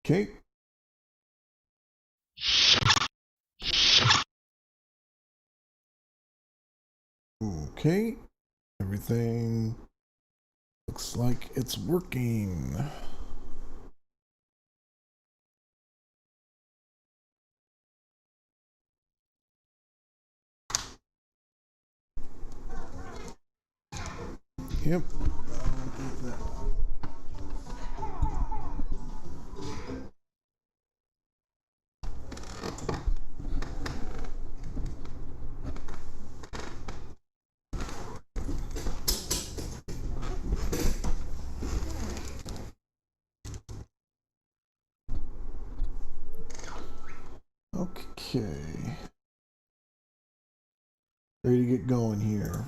Okay. Okay. Everything looks like it's working. Yep. Okay. Ready to get going here.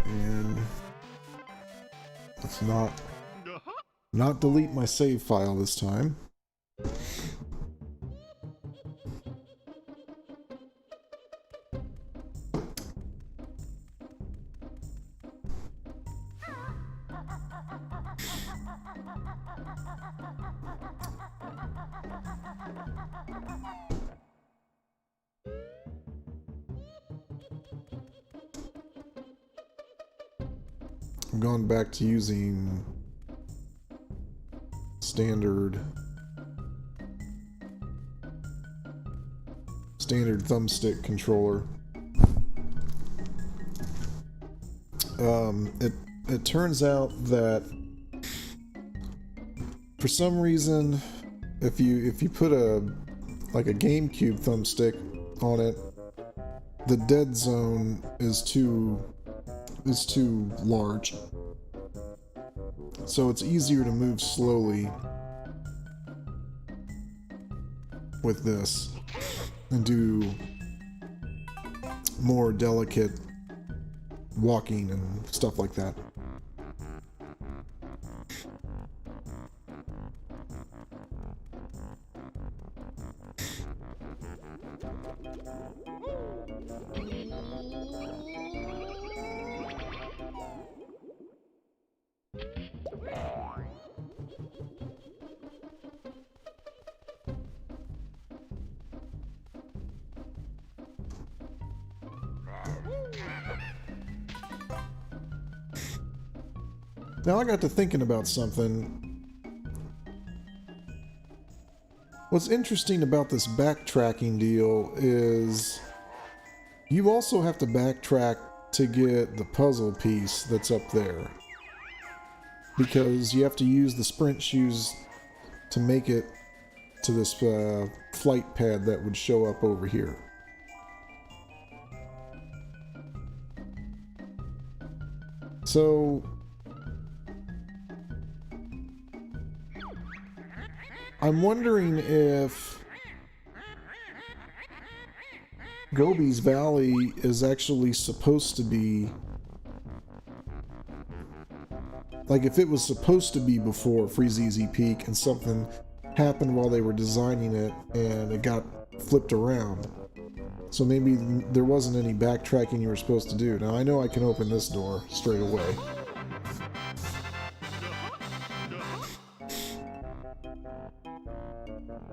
And let's not delete my save file this time. I'm going back to using standard thumbstick controller. It turns out that for some reason, if you put a GameCube thumbstick on it, the dead zone is too large. So it's easier to move slowly with this and do more delicate walking and stuff like that. Now I got to thinking about something. What's interesting about this backtracking deal is you also have to backtrack to get the puzzle piece that's up there. Because you have to use the sprint shoes to make it to this flight pad that would show up over here. So I'm wondering if Gobi's Valley is actually supposed to be, like, if it was supposed to be before Freezeezy Peak and something happened while they were designing it and it got flipped around. So maybe there wasn't any backtracking you were supposed to do. Now I know I can open this door straight away.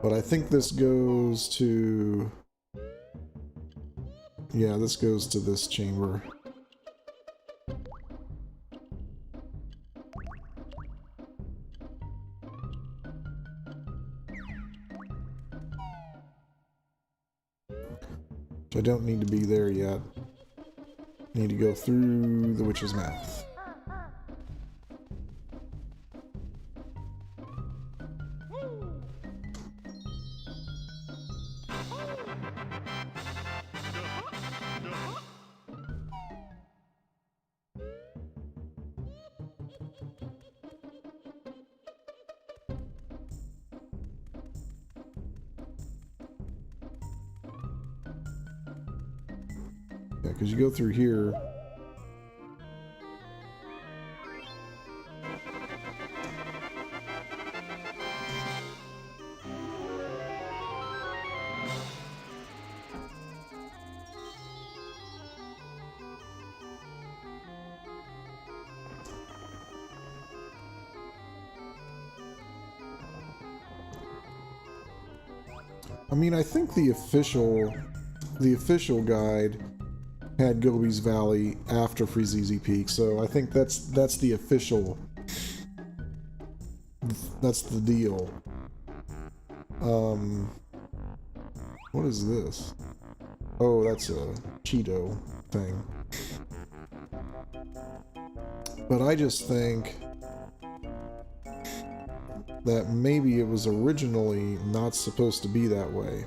But I think this goes to... yeah, this goes to this chamber. I don't need to be there yet. Need to go through the witch's mouth. Yeah, because you go through here. I mean, I think the official guide had Gobi's Valley after Freezeezy Peak, so I think that's the official. That's the deal. What is this? Oh, that's a Cheeto thing. But I just think that maybe it was originally not supposed to be that way.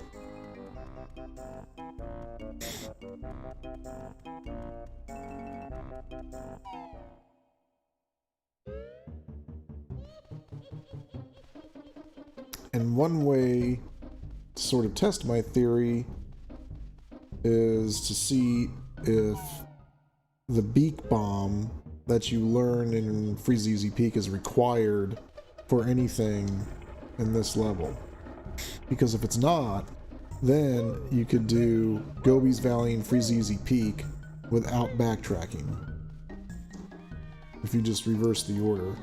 And one way to sort of test my theory is to see if the beak bomb that you learn in Freezeezy Peak is required for anything in this level. Because if it's not, then you could do Gobi's Valley and Freezeezy Peak without backtracking. If you just reverse the order.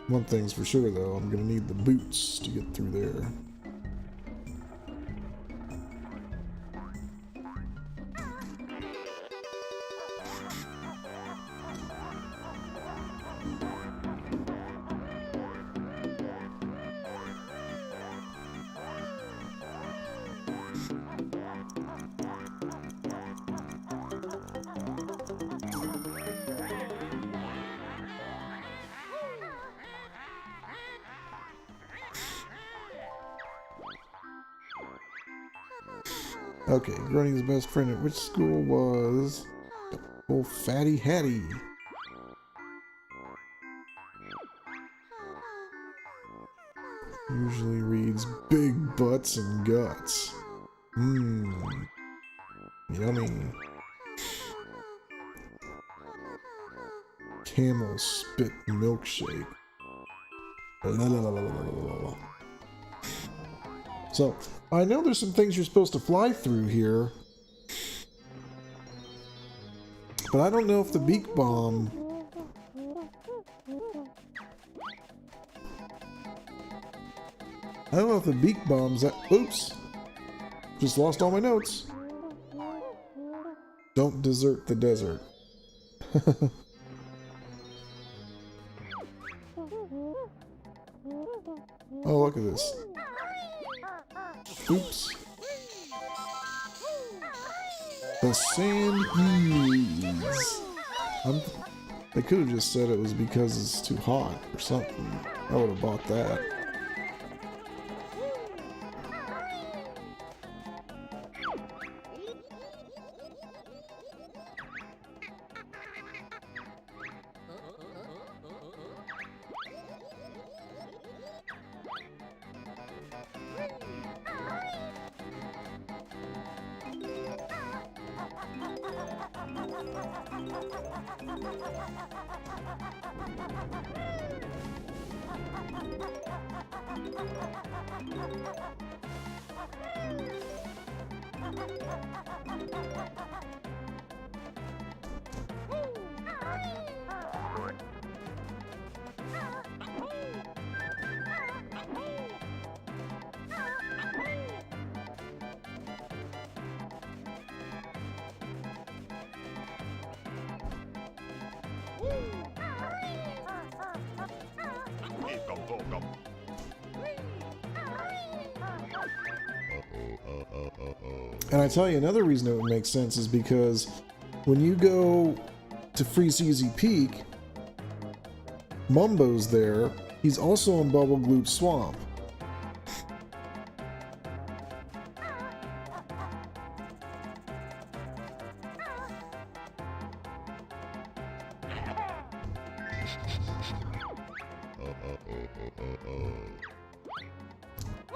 One thing's for sure though, I'm gonna need the boots to get through there. Okay, Grunny's best friend at which school was old Fatty Hattie? Usually reads big butts and guts. Mmm. Yummy. Camel spit milkshake. So, I know there's some things you're supposed to fly through here, but I don't know if the beak bomb... I don't know if the beak bomb's that... Oops! Just lost all my notes. Don't desert the desert. Oh, look at this. Oops. The sand ease. They could have just said it was because it's too hot or something. I would have bought that. And I tell you, another reason it would make sense is because when you go to Freezeezy Peak, Mumbo's there. He's also in Bubble Gloop Swamp.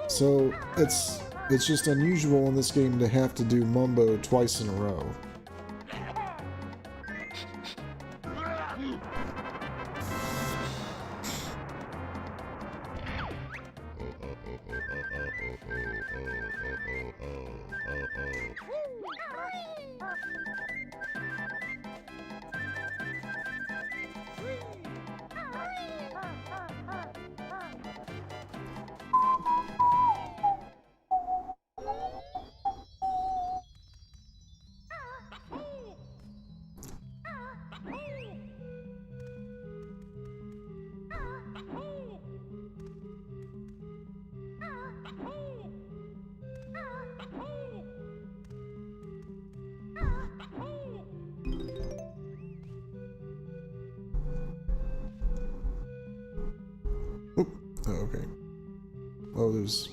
So it's It's just unusual in this game to have to do Mumbo twice in a row. Oop. Oh, okay. Oh, there's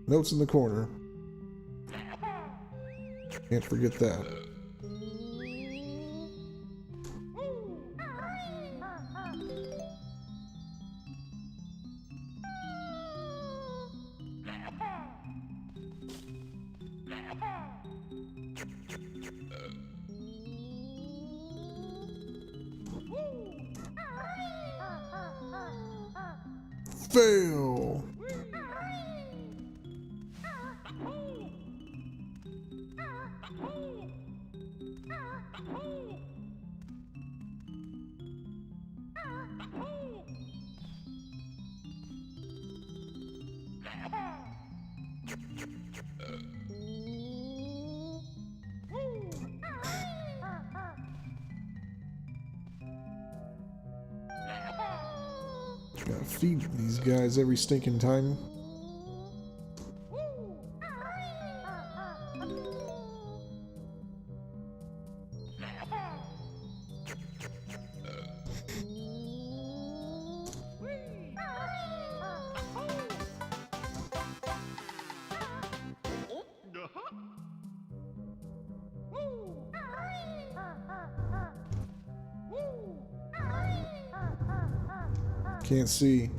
notes in the corner. Can't forget that. Fail! Gotta feed these guys every stinking time. Can't see.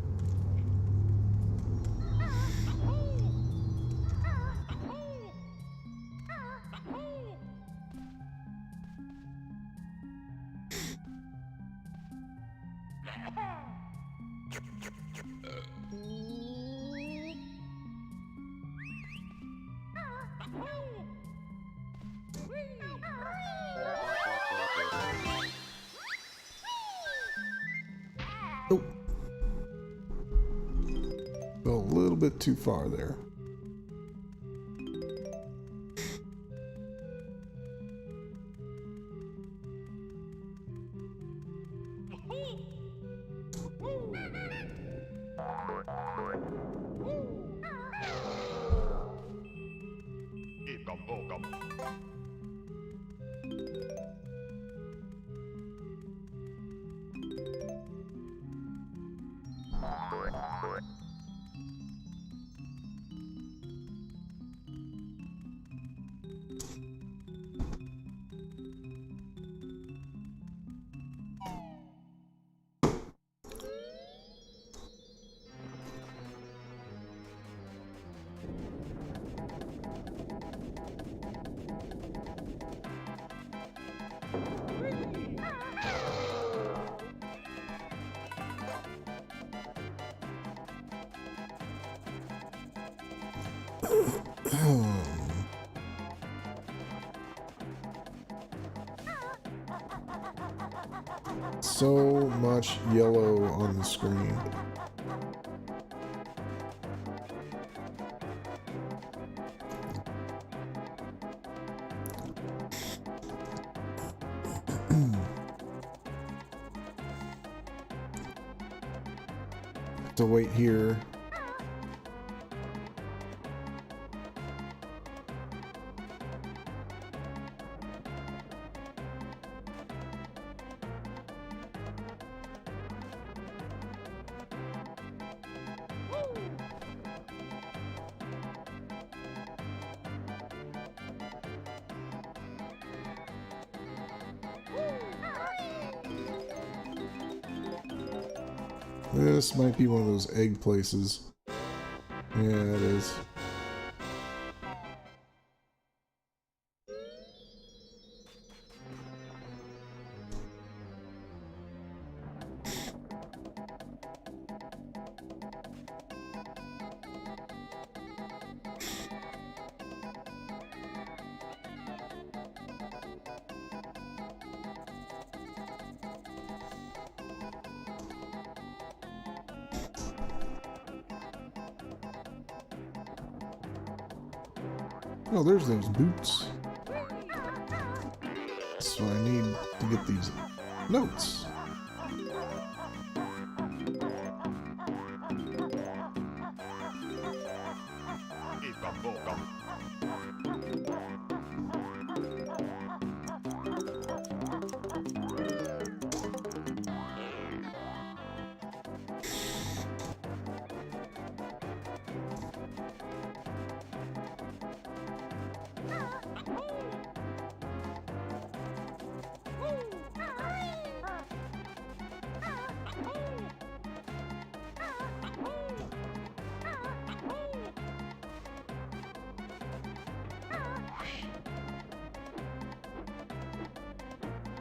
Oh. A little bit too far there. So much yellow on the screen. To wait here. This might be one of those egg places. Yeah, it is. Oh, there's those boots. So I need to get these notes.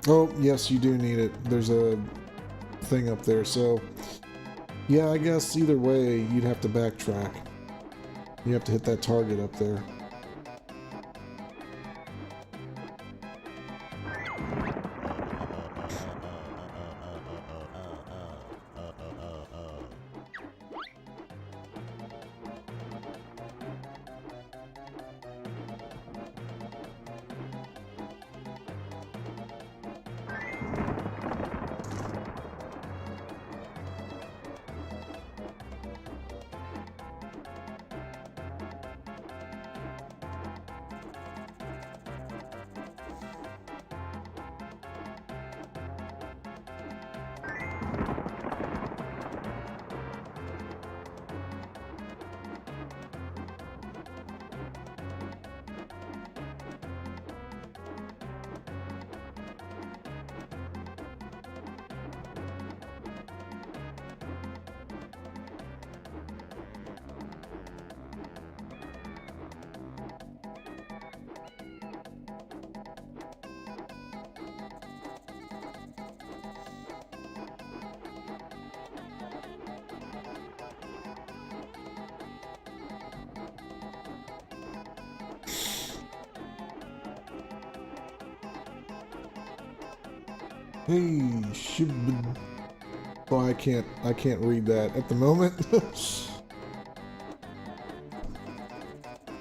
Oh, yes, you do need it. There's a thing up there, so... Yeah, I guess either way, you'd have to backtrack. You have to hit that target up there. Hey, shib. Oh, I can't read that at the moment.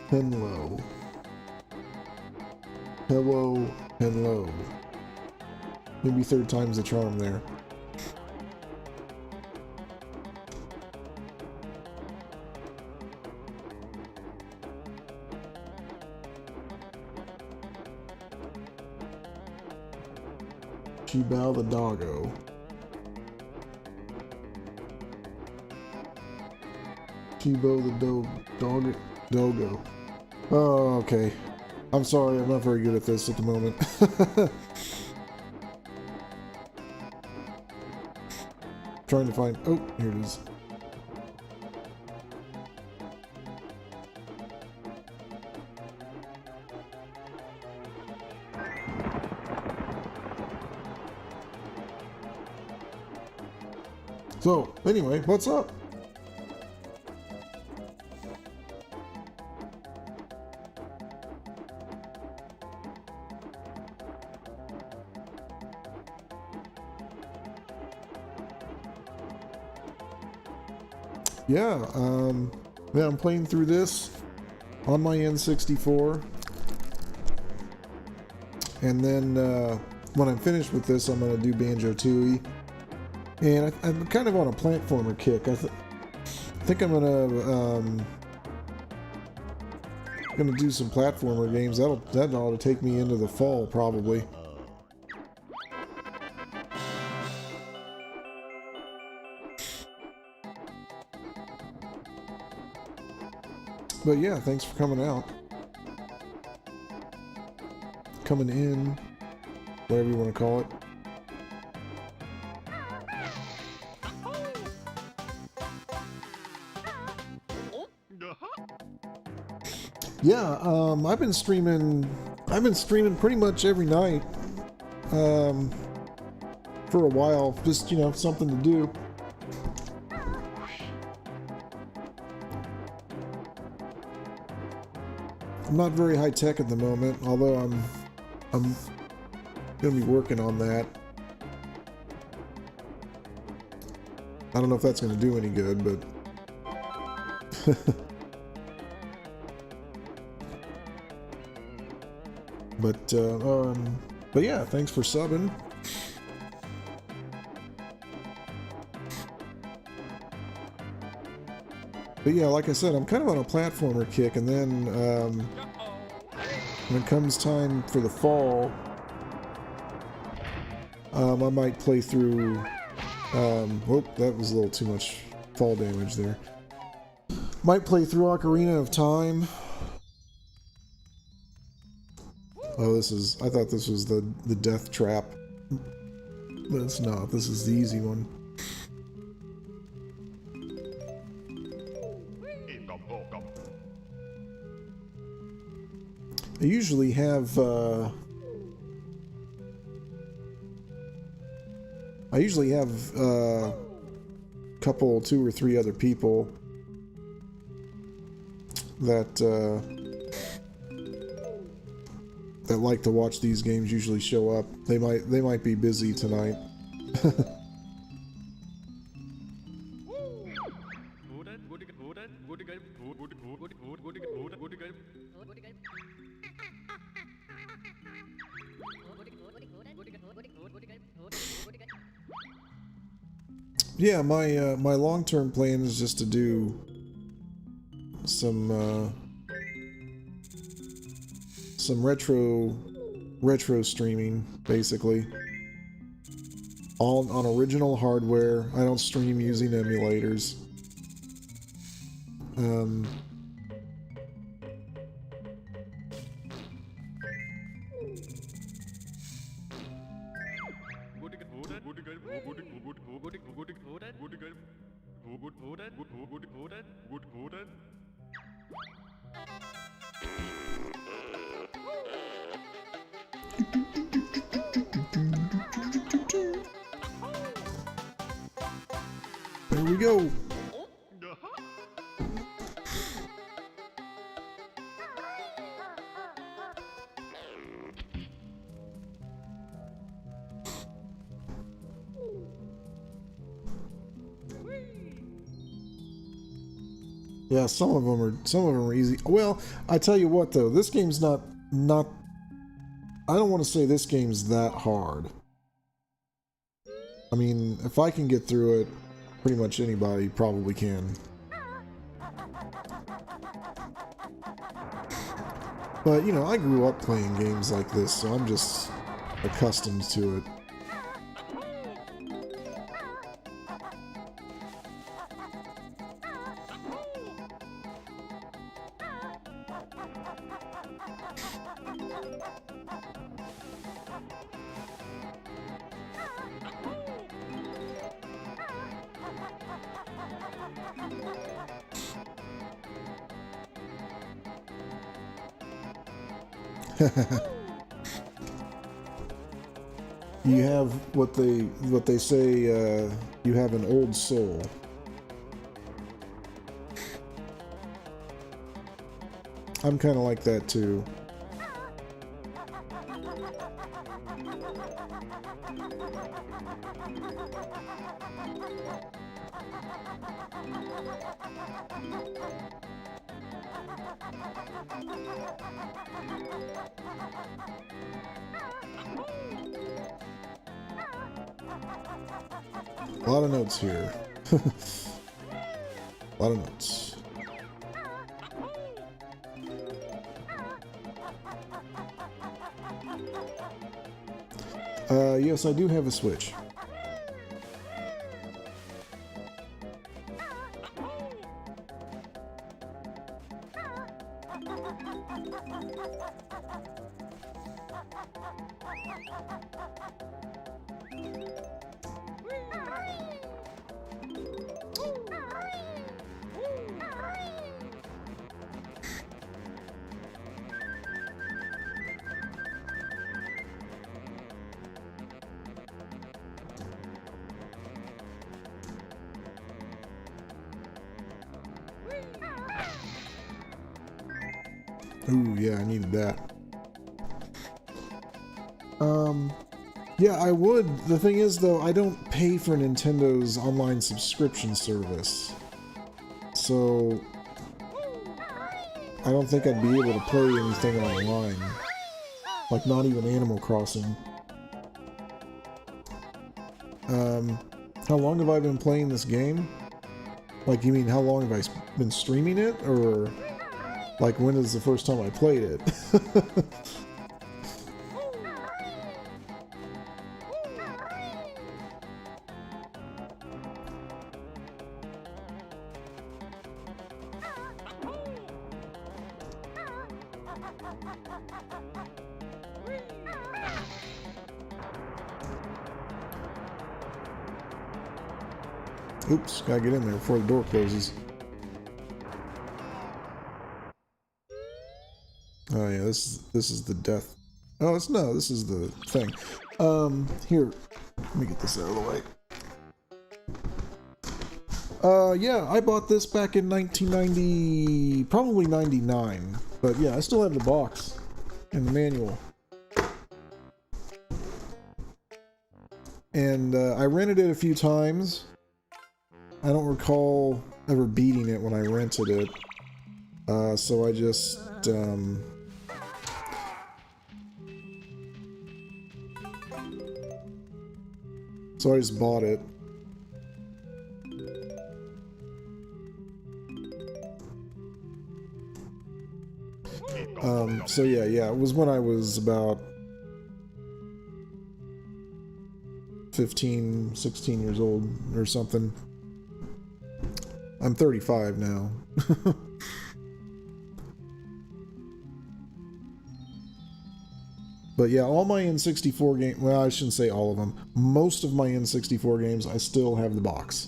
Hello. Hello, hello. Maybe third time's the charm there. Shibao the doggo. Shibo the doggo. Oh, okay. I'm sorry, I'm not very good at this at the moment. Trying to find... Oh, here it is. So, anyway, what's up? Yeah, I'm playing through this on my N64. And then, when I'm finished with this, I'm going to do Banjo Tooie. And I'm kind of on a platformer kick. I think I'm gonna do some platformer games. That ought to take me into the fall probably. But yeah, thanks for coming out, coming in, whatever you want to call it. Yeah, I've been streaming pretty much every night, for a while, just, you know, something to do. I'm not very high tech at the moment, although I'm gonna be working on that. I don't know if that's gonna do any good, but But yeah, thanks for subbing. But yeah, like I said, I'm kind of on a platformer kick, and then when it comes time for the fall, I might play through. Oh, that was a little too much fall damage there. Might play through Ocarina of Time. Oh, this is. I thought this was the death trap. But it's not. This is the easy one. I usually have a couple, 2 or 3 other people that that like to watch these games usually show up. They might be busy tonight. Yeah, my long-term plan is just to do some retro streaming, basically. All on original hardware. I don't stream using emulators. There we go. Yeah, some of them are easy. Well, I tell you what though, this game's not I don't want to say this game's that hard. I mean, if I can get through it, pretty much anybody probably can. But, you know, I grew up playing games like this, so I'm just accustomed to it. You have what they say, you have an old soul. I'm kind of like that too. A lot of notes here. A lot of notes. Yes, I do have a Switch. Ooh, yeah, I needed that. Yeah, I would. The thing is, though, I don't pay for Nintendo's online subscription service. So, I don't think I'd be able to play anything online. Like, not even Animal Crossing. How long have I been playing this game? Like, you mean how long have I been streaming it? Or, like, when is the first time I played it? Oops, gotta get in there before the door closes. Oh yeah, this is the death. Oh, this is the thing. Here, let me get this out of the way. Yeah, I bought this back in 1990, probably 99. But yeah, I still have the box and the manual. And I rented it a few times. I don't recall ever beating it when I rented it. So I just, bought it. So yeah, it was when I was about 15, 16 years old or something. I'm 35 now. But yeah, all my N64 games, well, I shouldn't say all of them. Most of my N64 games, I still have the box.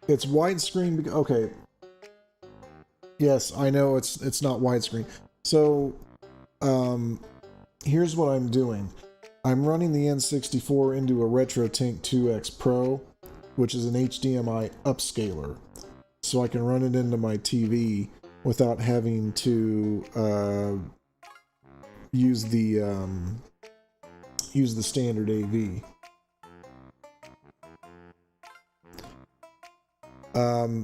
It's widescreen. Okay. Yes, I know it's not widescreen. So, here's what I'm doing. I'm running the N64 into a RetroTink 2X Pro, which is an HDMI upscaler, so I can run it into my TV without having to use the standard AV.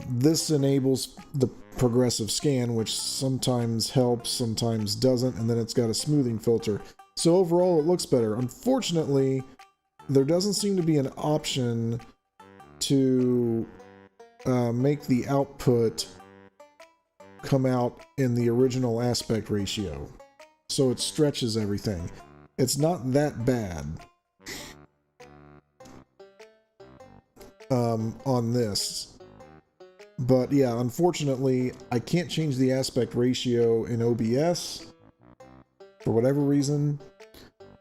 This enables the progressive scan, which sometimes helps, sometimes doesn't, and then it's got a smoothing filter. So overall, it looks better. Unfortunately, there doesn't seem to be an option to make the output come out in the original aspect ratio. So it stretches everything. It's not that bad on this. But yeah, unfortunately, I can't change the aspect ratio in OBS for whatever reason.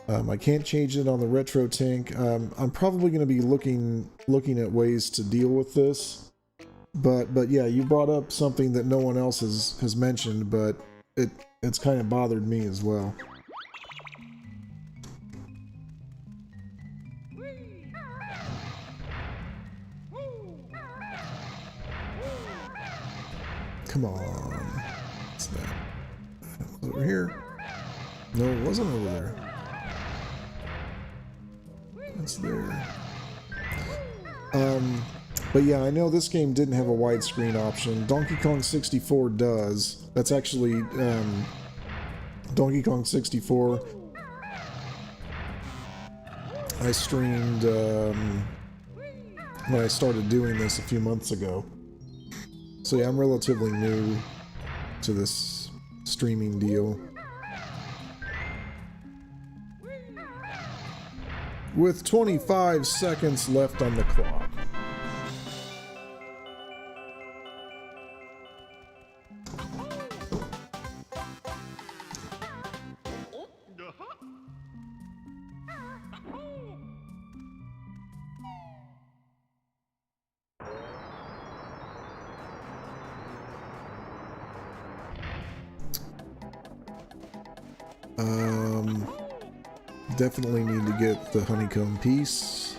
I can't change it on the RetroTink. I'm probably going to be looking at ways to deal with this. But yeah, you brought up something that no one else has mentioned, but it's kind of bothered me as well. Come on. What's that? Was it over here? No, it wasn't over there. It's there. But yeah, I know this game didn't have a widescreen option. Donkey Kong 64 does. That's actually, Donkey Kong 64. I streamed, when I started doing this a few months ago. So yeah, I'm relatively new to this streaming deal. With 25 seconds left on the clock. definitely need to get the honeycomb piece.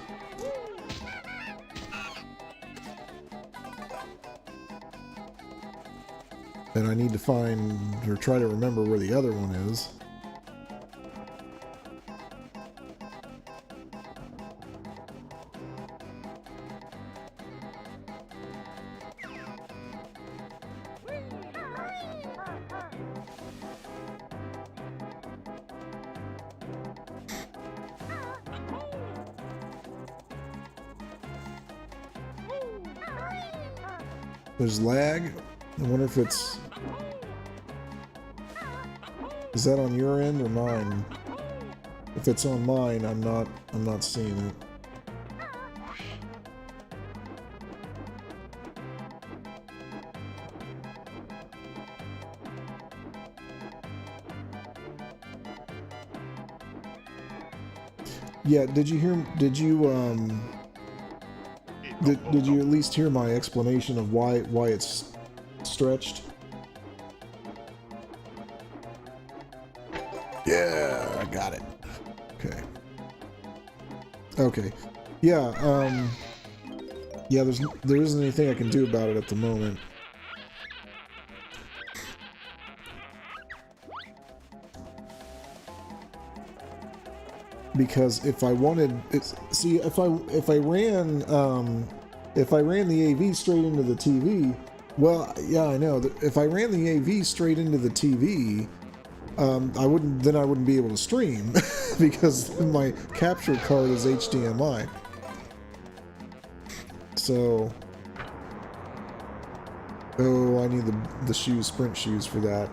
And I need to find, or try to remember where the other one is. There's lag. I wonder if it's... Is that on your end or mine? If it's on mine, I'm not seeing it. Yeah, did you at least hear my explanation of why it's stretched? Yeah, I got it. Okay. Okay. Yeah, yeah, there isn't anything I can do about it at the moment. Because if I wanted, see, if I ran the AV straight into the TV, well, yeah, I know that if I ran the AV straight into the TV, I wouldn't be able to stream because my capture card is HDMI. So, oh, I need the shoes, sprint shoes for that.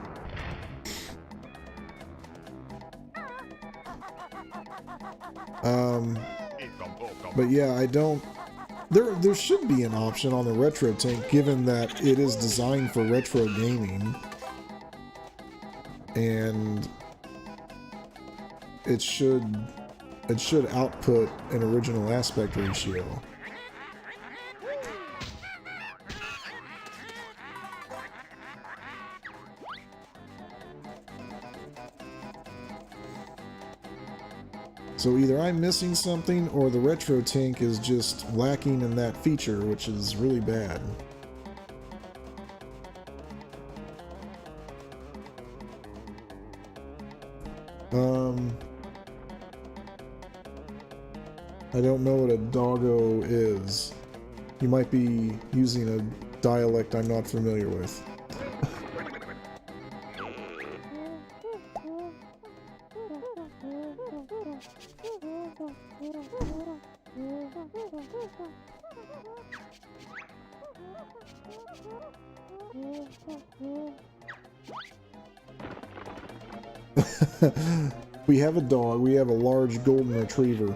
But yeah, I don't... There should be an option on the retro tank, given that it is designed for retro gaming. And it should output an original aspect ratio. So either I'm missing something or the retro tank is just lacking in that feature, which is really bad. I don't know what a doggo is. You might be using a dialect I'm not familiar with. We have a dog. We have a large golden retriever.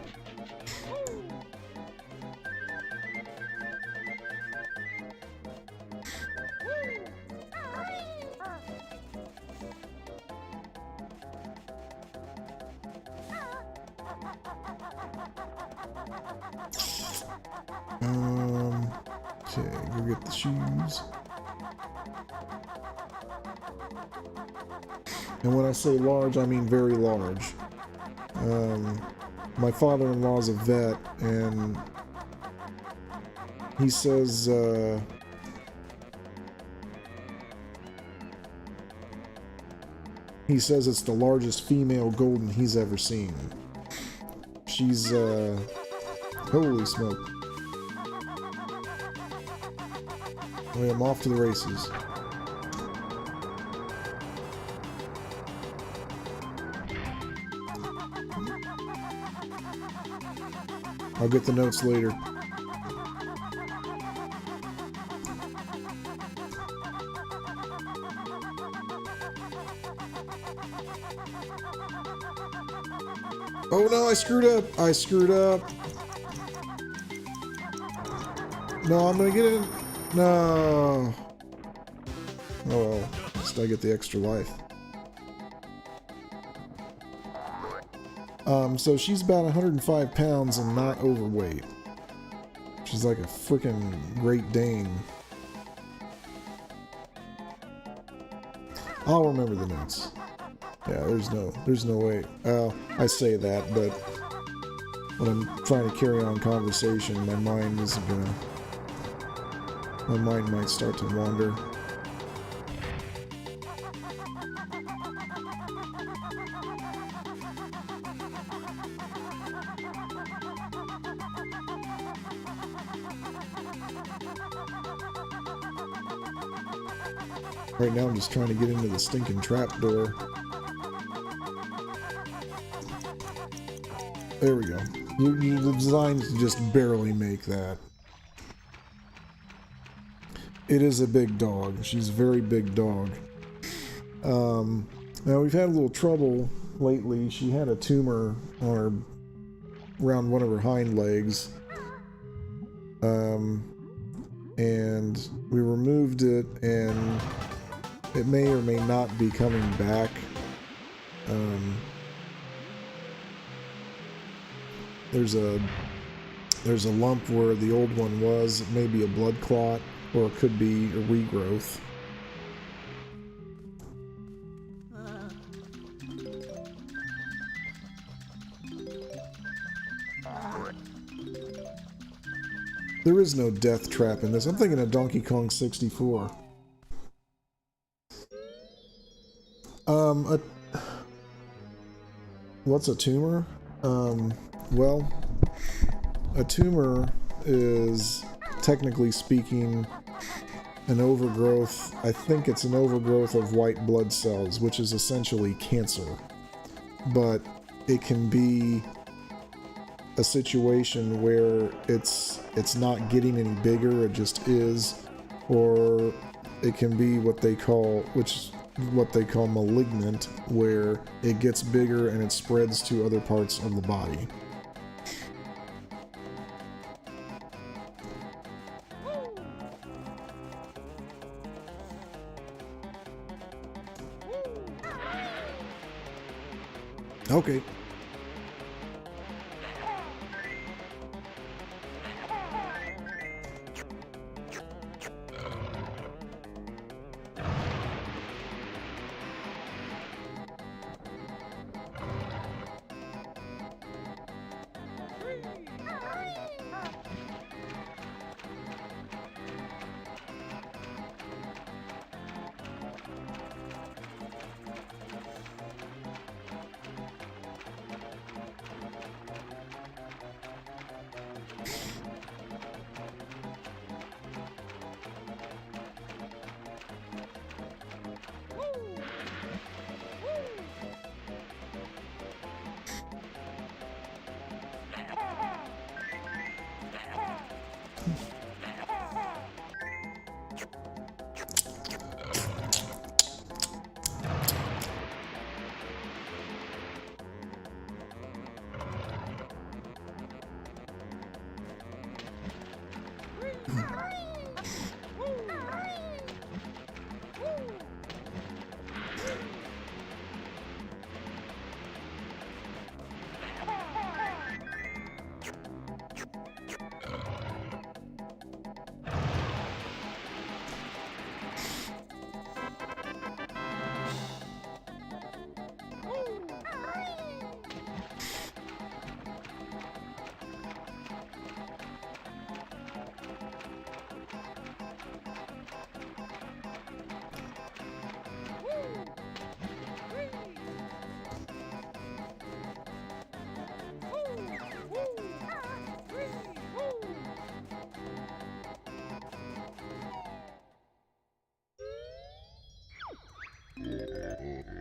Okay, go get the shoes. And when I say large, I mean very large. My father-in-law's a vet, and he says, it's the largest female golden he's ever seen. She's, holy smoke. Well, I'm off to the races. I'll get the notes later. Oh no, I screwed up. I screwed up. No, I'm gonna get in. No. Oh well, at least I get the extra life. So she's about 105 pounds and not overweight. She's like a freaking Great Dane. I'll remember the notes. Yeah, there's no way. I say that, but when I'm trying to carry on conversation, my mind isn't gonna. My mind might start to wander. Right now I'm just trying to get into the stinking trapdoor. There we go. The designs just barely make that. It is a big dog. She's a very big dog. Now we've had a little trouble lately. She had a tumor on her, around one of her hind legs. And we removed it, and it may or may not be coming back. There's a lump where the old one was. It may be a blood clot, or it could be a regrowth. There is no death trap in this. I'm thinking of Donkey Kong 64. What's a tumor? Well, a tumor is, technically speaking, an overgrowth. I think it's an overgrowth of white blood cells, which is essentially cancer. But it can be a situation where it's not getting any bigger, it just is, or it can be what they call malignant, where it gets bigger and it spreads to other parts of the body. Okay.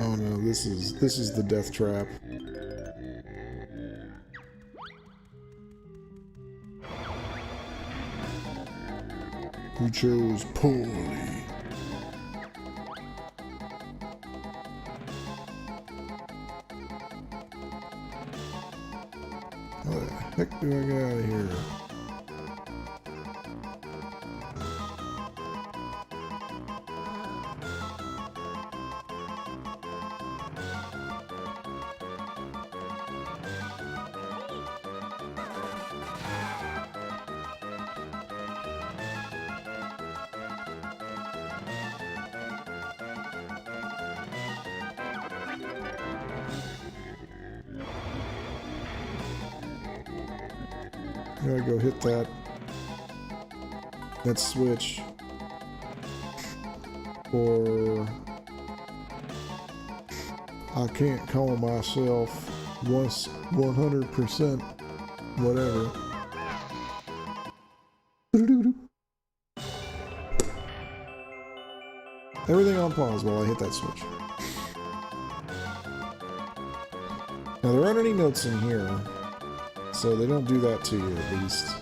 Oh no, this is the death trap. You chose poorly. How the heck do I get out of here? Gotta go hit that switch for, I can't call myself 100% whatever. Everything on pause while I hit that switch. Now there aren't any notes in here, so they don't do that to you at least.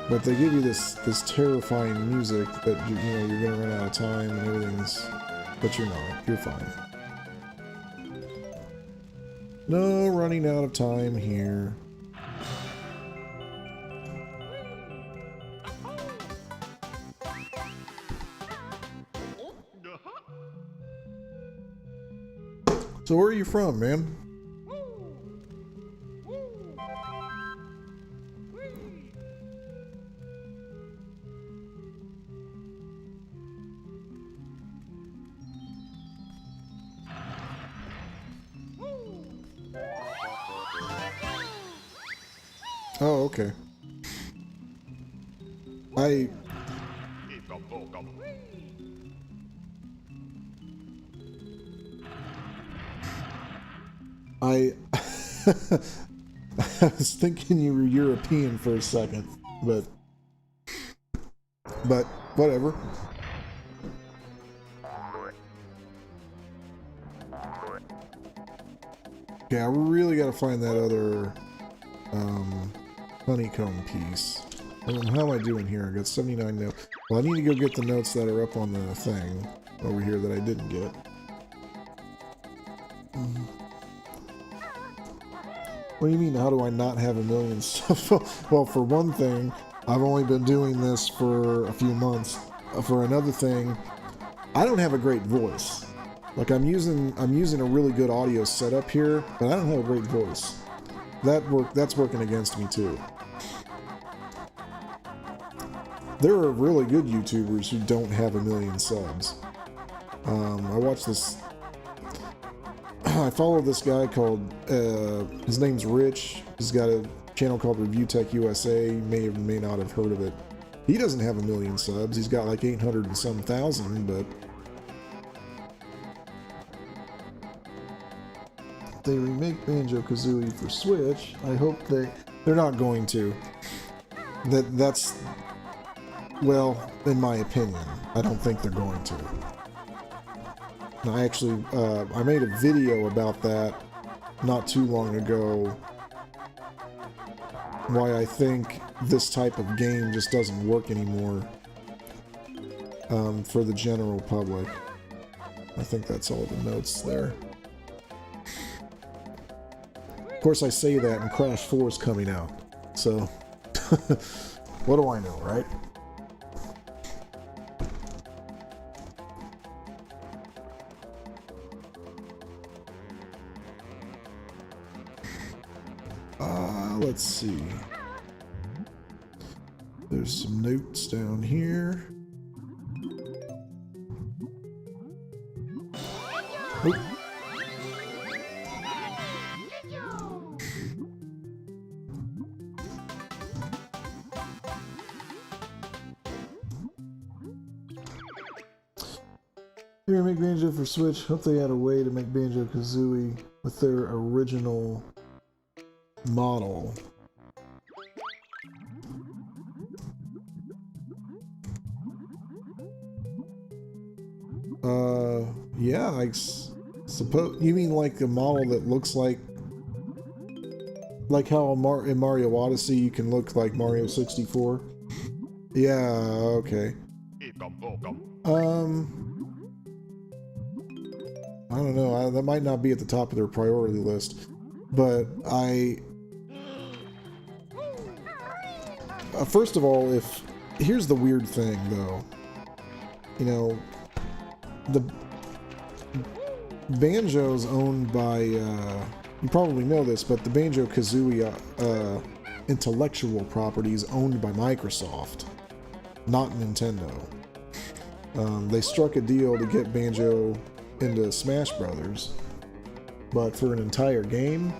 But they give you this terrifying music that you know you're gonna run out of time and everything's, but you're not. You're fine. No running out of time here. So where are you from, man? Oh, okay. I was thinking you were European for a second, but whatever. Okay, I really gotta find that other honeycomb piece. How am I doing here? I got 79 notes. Well, I need to go get the notes that are up on the thing over here that I didn't get. What do you mean, how do I not have a million stuff? Well, for one thing, I've only been doing this for a few months. For another thing, I don't have a great voice. Like, I'm using a really good audio setup here, but I don't have a great voice. That's working against me too. There are really good YouTubers who don't have a million subs. I watch this. I follow this guy called, his name's Rich. He's got a channel called Review Tech USA. You may or may not have heard of it. He doesn't have a million subs. He's got like 800 and some thousand, but they remake Banjo Kazooie for Switch. I hope they're not going to. That's, well, in my opinion, I don't think they're going to. I actually, I made a video about that not too long ago, why I think this type of game just doesn't work anymore for the general public. I think that's all the notes there. Of course, I say that and Crash 4 is coming out, so what do I know, right? Let's see. There's some notes down here. Oh. Here, make Banjo for Switch. Hope they had a way to make Banjo Kazooie with their original model. Yeah, I suppose you mean like a model that looks like how in Mario Odyssey you can look like Mario 64. Yeah, okay. I don't know. That might not be at the top of their priority list, but first of all, here's the weird thing, though. You know, the Banjo's owned by, you probably know this, but the Banjo-Kazooie intellectual property is owned by Microsoft, not Nintendo. They struck a deal to get Banjo into Smash Brothers, but for an entire game,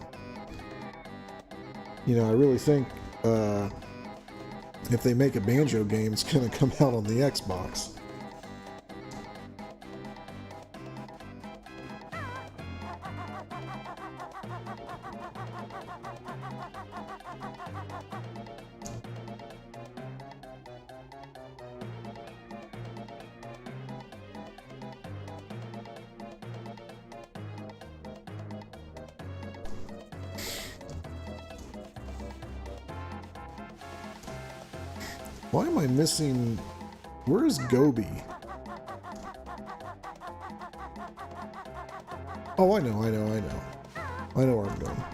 You know, I really think if they make a Banjo game, it's going to come out on the Xbox. Why am I missing... Where is Gobi? Oh, I know. I know where I'm going.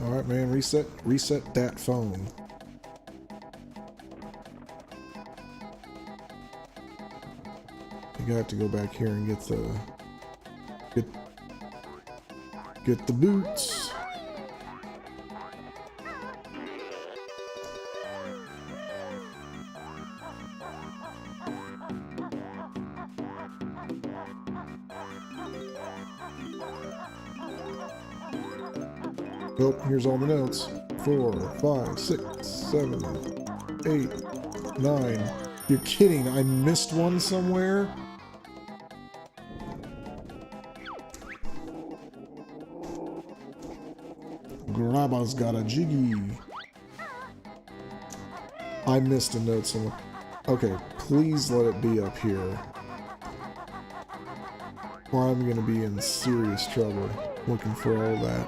Alright, man, reset that phone. You have to go back here and get the boots. Oh, here's all the notes. 4, 5, 6, 7, 8, 9. You're kidding, I missed one somewhere? Grabba's got a jiggy. I missed a note somewhere. Okay, please let it be up here. Or I'm gonna be in serious trouble looking for all that.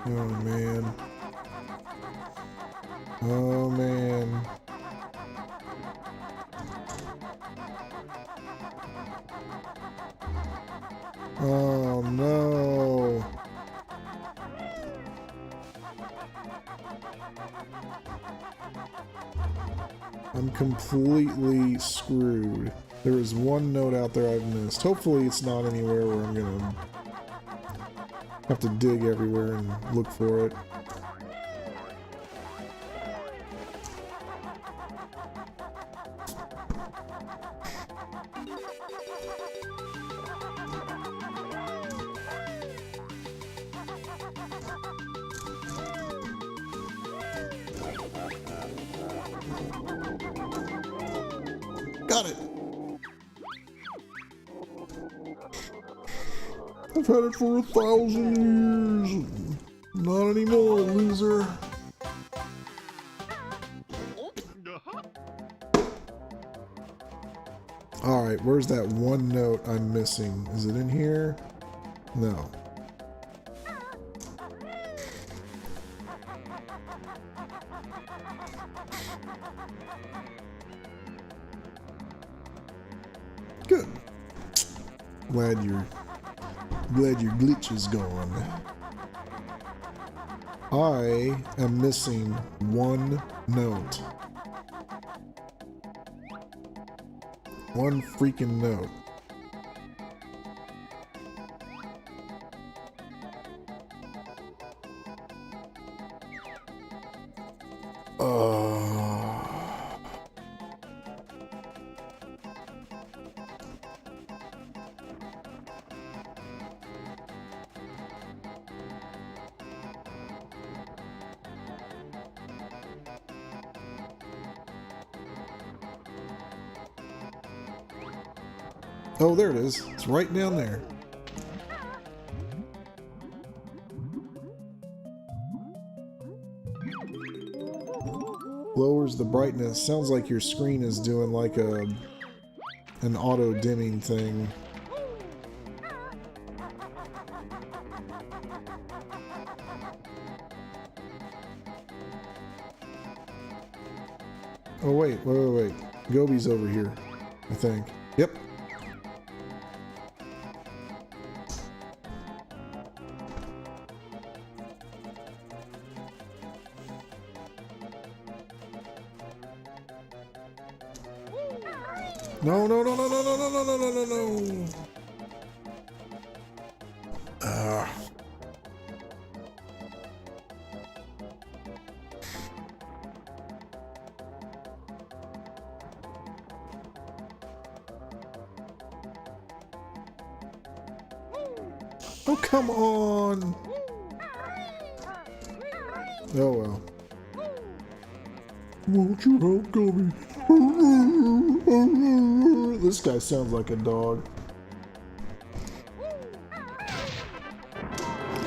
Oh man. Oh man. Oh no. I'm completely screwed. There is one note out there I've missed. Hopefully it's not anywhere where I'm gonna have to dig everywhere and look for it. Got it! I've had it for 1,000 years. Not anymore, loser. Alright, where's that one note I'm missing? Is it in here? No. Good. Glad your glitch is gone. I am missing one note. One freaking note. Oh, there it is. It's right down there. Lowers the brightness. Sounds like your screen is doing like an auto dimming thing. Oh wait. Gobi's over here, I think. Yep. No, no, no, no, no, no, no, no, no, no, no, no. Oh, come on. Oh, well. Won't you help Gummy? This guy sounds like a dog.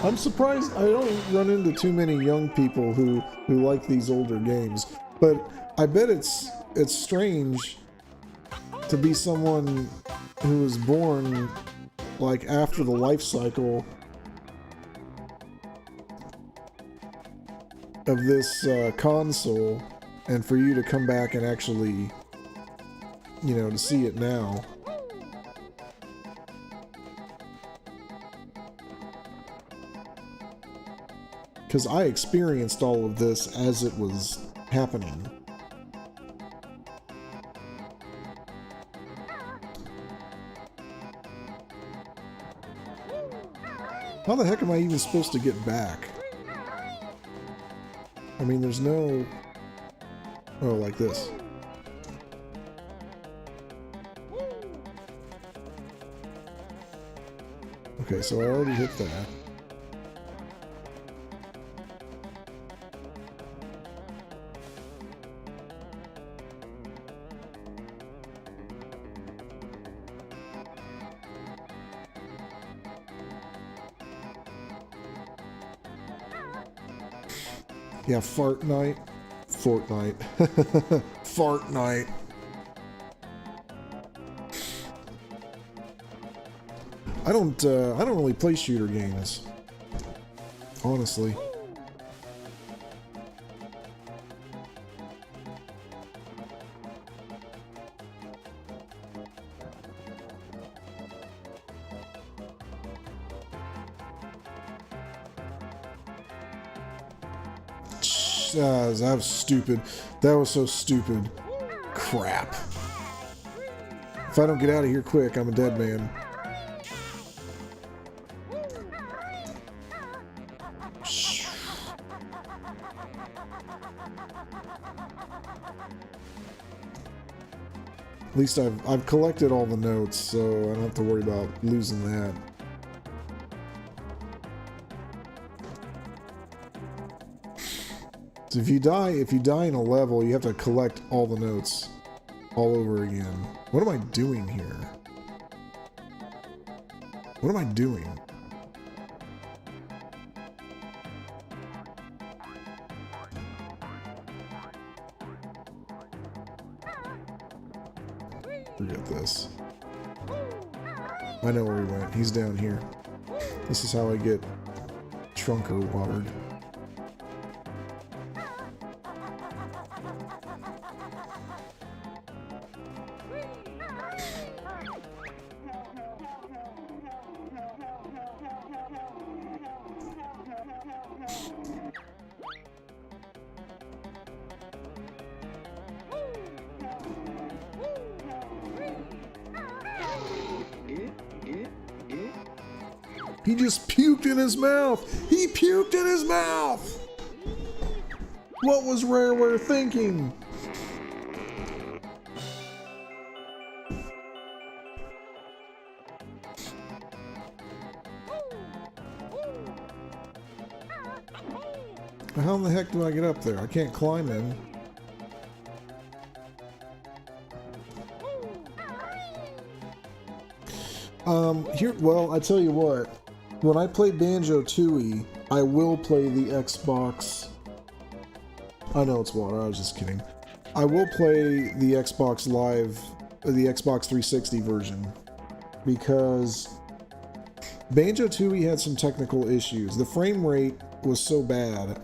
I'm surprised I don't run into too many young people who like these older games, but I bet it's strange to be someone who was born like after the life cycle of this console, and for you to come back and actually, you know, to see it now. Because I experienced all of this as it was happening. How the heck am I even supposed to get back? I mean, there's no... Oh, like this. Okay, so I already hit that. Yeah, fart night. Fortnite. Fart night. I don't really play shooter games. Honestly. That was stupid. That was so stupid. Crap. If I don't get out of here quick, I'm a dead man. At least I've collected all the notes, so I don't have to worry about losing that. So if you die in a level, you have to collect all the notes all over again. What am I doing here? What am I doing? Forget this. I know where he went. He's down here. This is how I get Trunker watered. He just puked in his mouth! He puked in his mouth! What was Rareware thinking? How in the heck do I get up there? I can't climb in. Well, I tell you what. When I play Banjo Tooie, I will play the Xbox. I know it's water, I was just kidding. I will play the Xbox Live, the Xbox 360 version, because Banjo Tooie had some technical issues. The frame rate was so bad,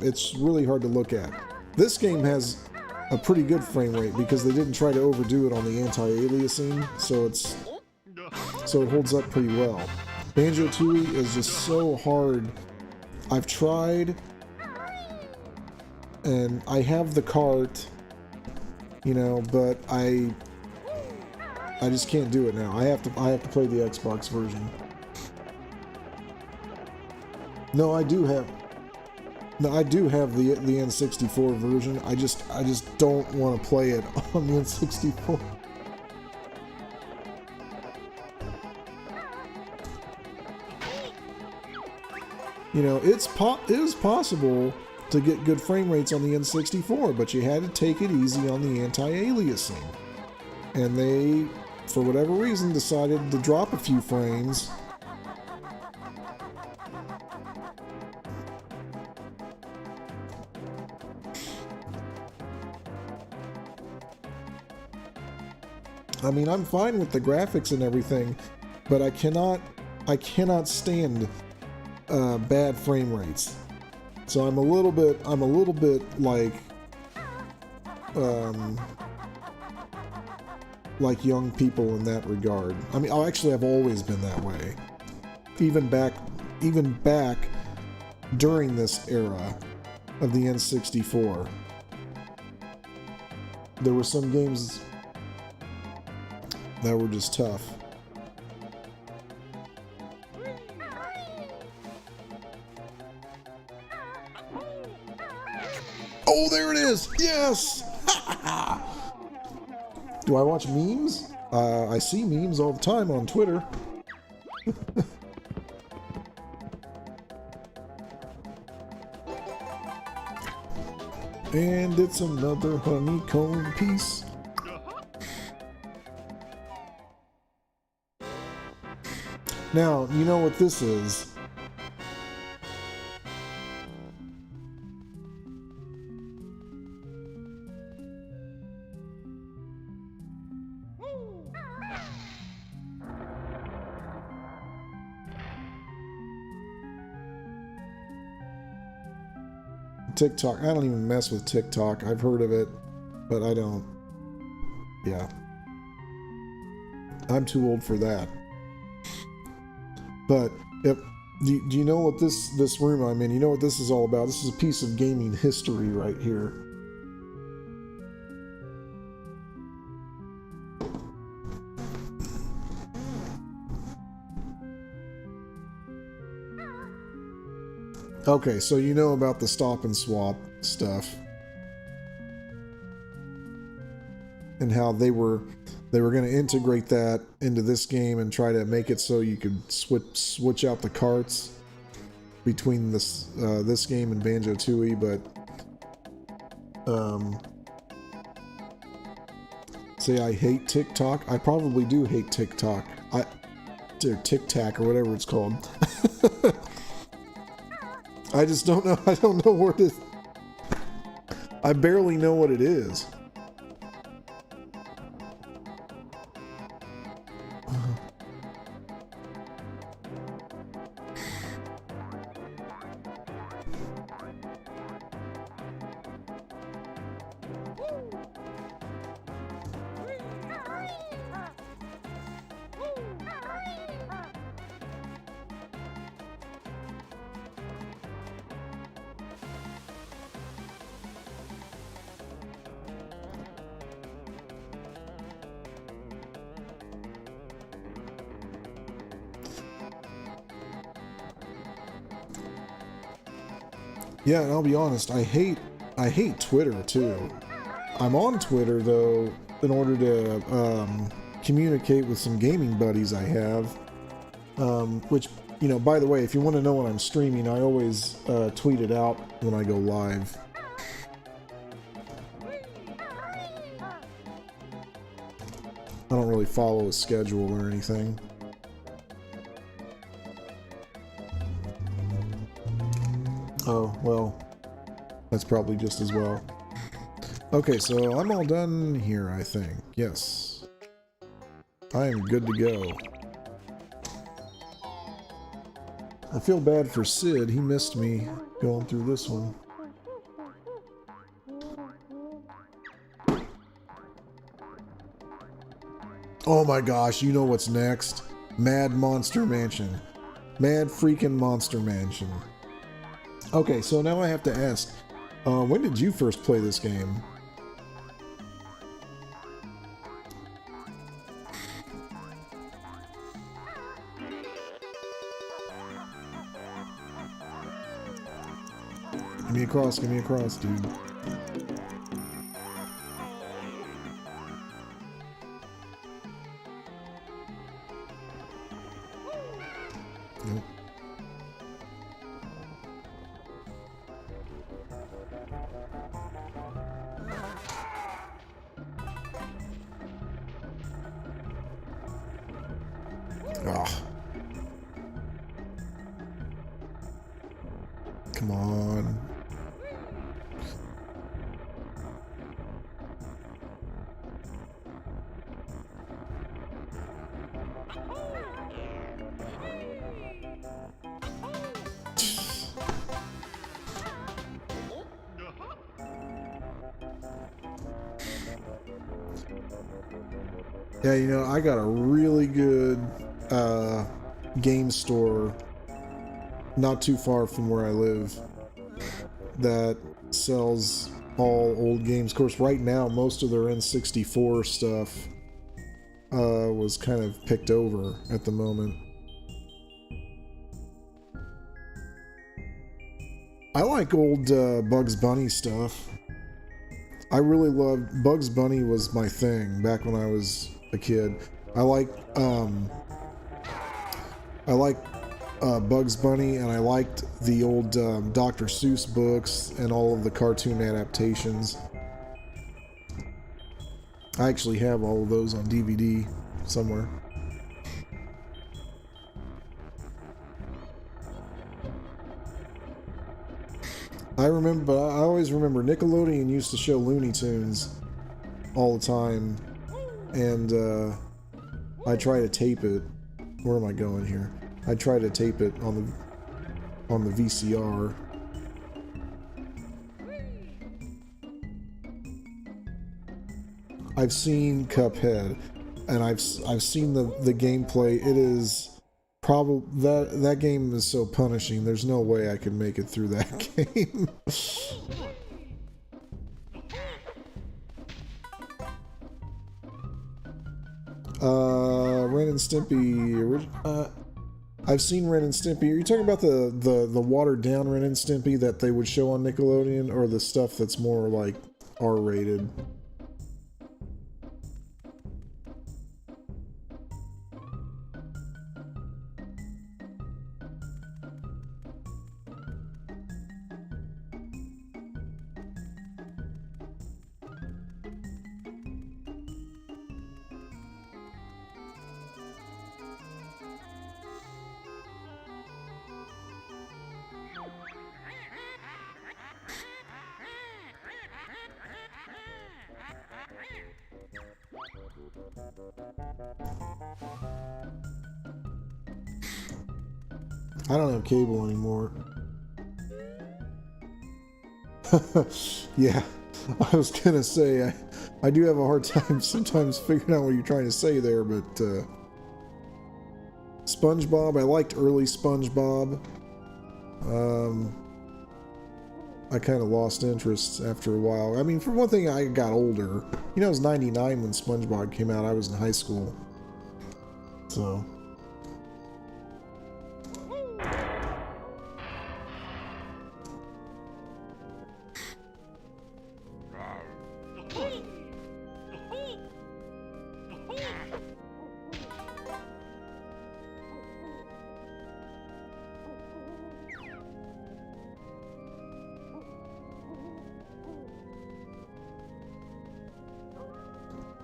it's really hard to look at. This game has a pretty good frame rate because they didn't try to overdo it on the anti-aliasing, so it holds up pretty well. Banjo Tooie is just so hard. I've tried, and I have the cart, you know, but I just can't do it now. I have to play the Xbox version. No, I do have the N64 version. I just don't want to play it on the N64. You know, it is possible to get good frame rates on the N64, but you had to take it easy on the anti-aliasing. And they, for whatever reason, decided to drop a few frames. I mean, I'm fine with the graphics and everything, but I cannot stand bad frame rates. So I'm a little bit like young people in that regard. I mean, actually, I've always been that way. Even back during this era of the N64, there were some games that were just tough. Oh, there it is! Yes! Do I watch memes? I see memes all the time on Twitter. And it's another honeycomb piece. Now, you know what this is. TikTok. I don't even mess with TikTok. I've heard of it, but I don't. Yeah. I'm too old for that. But do you know what this room I'm in? You know what this is all about? This is a piece of gaming history right here. Okay, so you know about the stop and swap stuff. And how they were going to integrate that into this game and try to make it so you could switch out the carts between this game and Banjo-Tooie, but say I hate TikTok. I probably do hate TikTok. Or Tic-Tac or whatever it's called. I just don't know. I don't know where to. I barely know what it is. Yeah, and I'll be honest, I hate Twitter too. I'm on Twitter though in order to communicate with some gaming buddies I have. Which, you know, by the way, if you want to know when I'm streaming, I always tweet it out when I go live. I don't really follow a schedule or anything. Oh, well, that's probably just as well. Okay, so I'm all done here, I think. Yes. I am good to go. I feel bad for Sid. He missed me going through this one. Oh my gosh, you know what's next? Mad Monster Mansion. Mad freaking Monster Mansion. Okay, so now I have to ask, when did you first play this game? across, get me across, dude. Nope. Ah. Come on. Yeah, you know, I got a really good game store not too far from where I live that sells all old games. Of course, right now, most of their N64 stuff was kind of picked over at the moment. I like old Bugs Bunny stuff. I really loved Bugs Bunny was my thing back when I was a kid. I like Bugs Bunny, and I liked the old Dr. Seuss books and all of the cartoon adaptations. I actually have all of those on DVD somewhere. I always remember Nickelodeon used to show Looney Tunes all the time, and I try to tape it. Where am I going here? I try to tape it on the VCR. I've seen Cuphead, and I've seen the gameplay. It is probably that game is so punishing. There's no way I could make it through that game. Ren and Stimpy. I've seen Ren and Stimpy. Are you talking about the watered down Ren and Stimpy that they would show on Nickelodeon, or the stuff that's more like R-rated? I don't have cable anymore. Yeah, I was gonna say, I do have a hard time sometimes figuring out what you're trying to say there, but SpongeBob, I liked early SpongeBob. I kind of lost interest after a while. I mean, for one thing, I got older. You know, it was 99 when SpongeBob came out. I was in high school. So...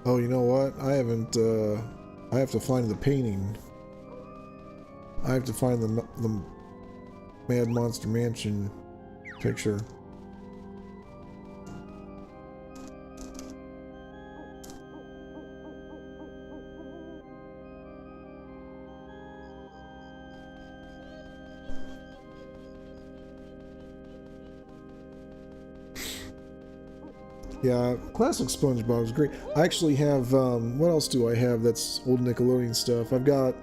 Oh, you know what? I haven't, I have to find the painting. I have to find the Mad Monster Mansion picture. Yeah, classic SpongeBob is great. I actually have, what else do I have that's old Nickelodeon stuff? I've got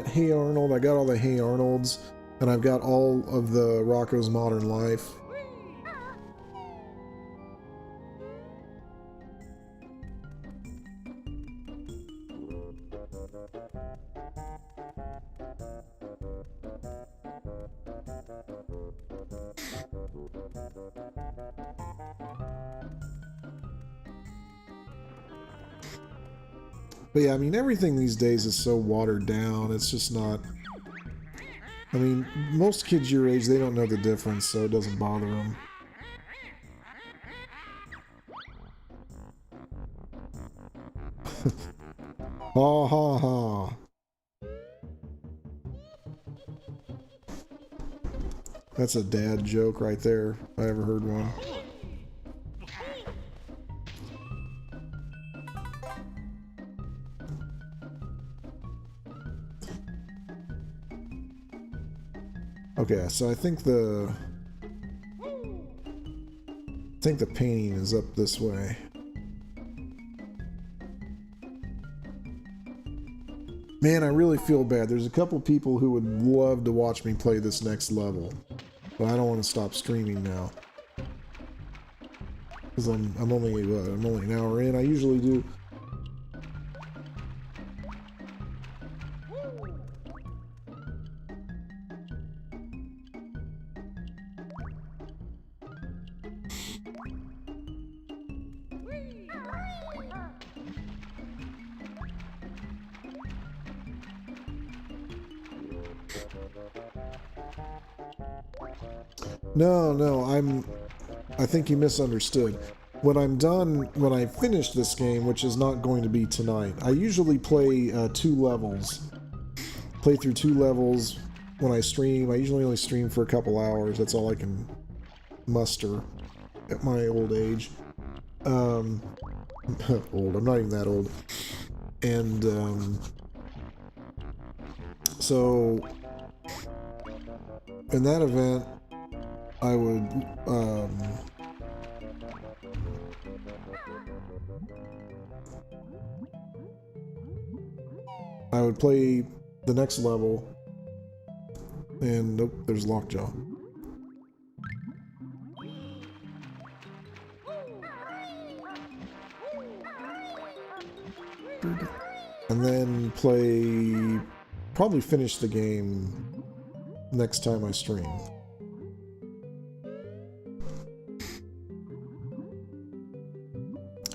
Hey Arnold, I got all the Hey Arnolds, and I've got all of the Rocko's Modern Life. But yeah, I mean, everything these days is so watered down. It's just not... I mean, most kids your age, they don't know the difference, so it doesn't bother them. Ha ha ha. That's a dad joke right there, if I ever heard one. Okay, so I think the painting is up this way. Man, I really feel bad. There's a couple people who would love to watch me play this next level, but I don't want to stop streaming now because I'm only an hour in. I usually do. No, I think you misunderstood. When I'm done, when I finish this game, which is not going to be tonight, I usually play 2 levels. Play through 2 levels when I stream. I usually only stream for a couple hours. That's all I can muster at my old age. Old, I'm not even that old. And, so, in that event, I would, play the next level, and nope, there's Lockjaw. And then probably finish the game next time I stream.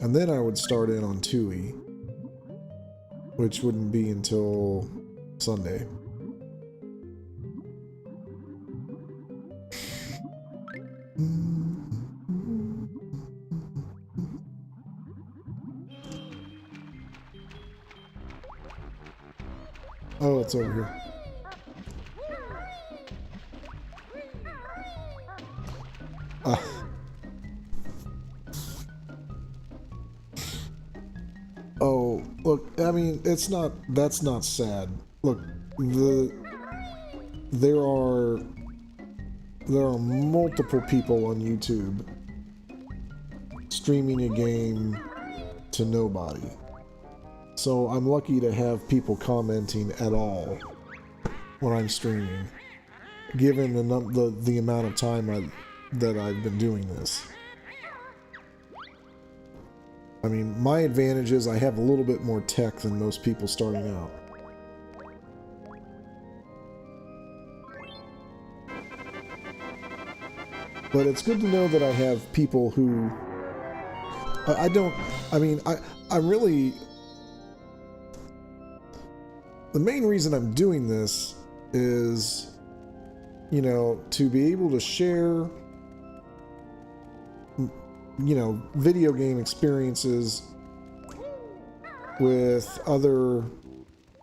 And then I would start in on Tui, which wouldn't be until Sunday. Oh, it's over here. Oh, look, I mean, that's not sad. Look, there are multiple people on YouTube streaming a game to nobody. So I'm lucky to have people commenting at all when I'm streaming, given the amount of time that I've been doing this. I mean, my advantage is I have a little bit more tech than most people starting out. But it's good to know that I have people who... I'm really... The main reason I'm doing this is, you know, to be able to share, you know, video game experiences with other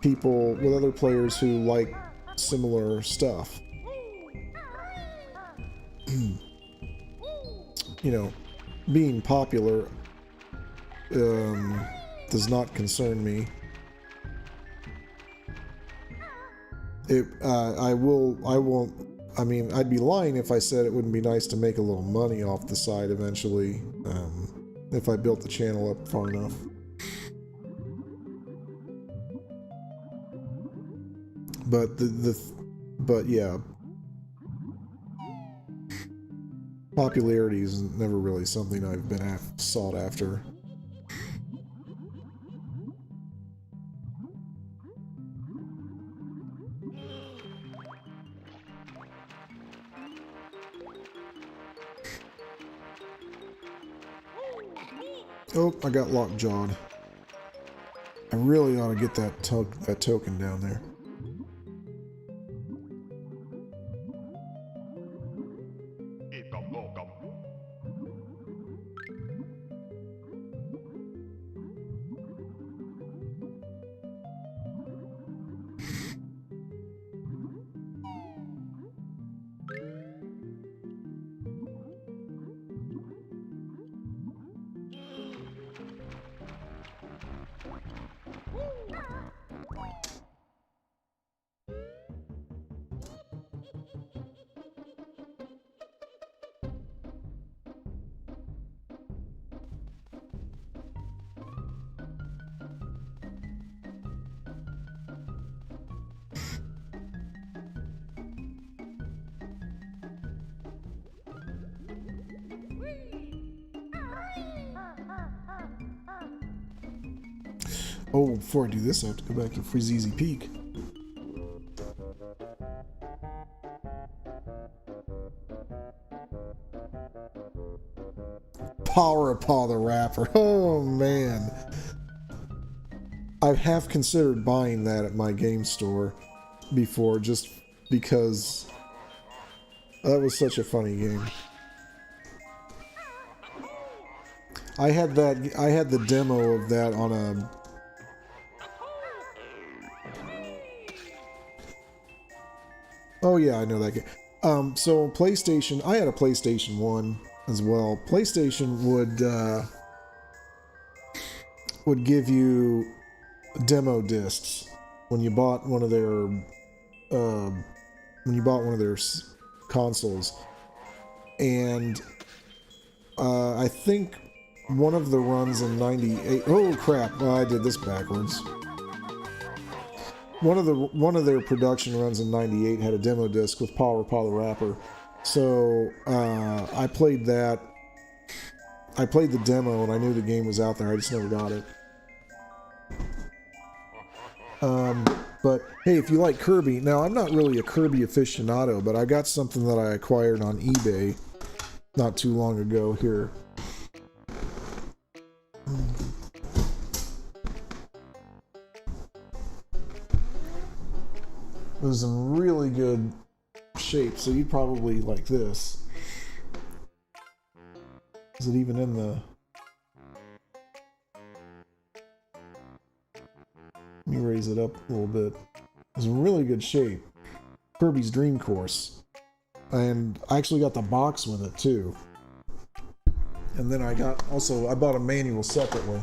people, with other players who like similar stuff. You know, being popular does not concern me. I mean, I'd be lying if I said it wouldn't be nice to make a little money off the side eventually, if I built the channel up far enough. But yeah, popularity is never really something I've been sought after. Oh, I got lockjawed. I really ought to get that token down there. Oh, before I do this, I have to go back to Freezeezy Peak. Power Paw the Rapper. Oh, man. I've half considered buying that at my game store before, just because that was such a funny game. I had the demo of that on a... Oh yeah, I know that game. So PlayStation, I had a PlayStation 1 as well. PlayStation would give you demo discs when you bought one of their consoles, and I think one of the runs in '98. Oh crap! Well, I did this backwards. One of their production runs in '98 had a demo disc with Power Paw the Rapper, so I played that. I played the demo and I knew the game was out there. I just never got it. But hey, if you like Kirby, now I'm not really a Kirby aficionado, but I got something that I acquired on eBay not too long ago here. It was in really good shape, so you'd probably like this. Is it even in the... Let me raise it up a little bit. It was in really good shape. Kirby's Dream Course. And I actually got the box with it too. And then I bought a manual separately.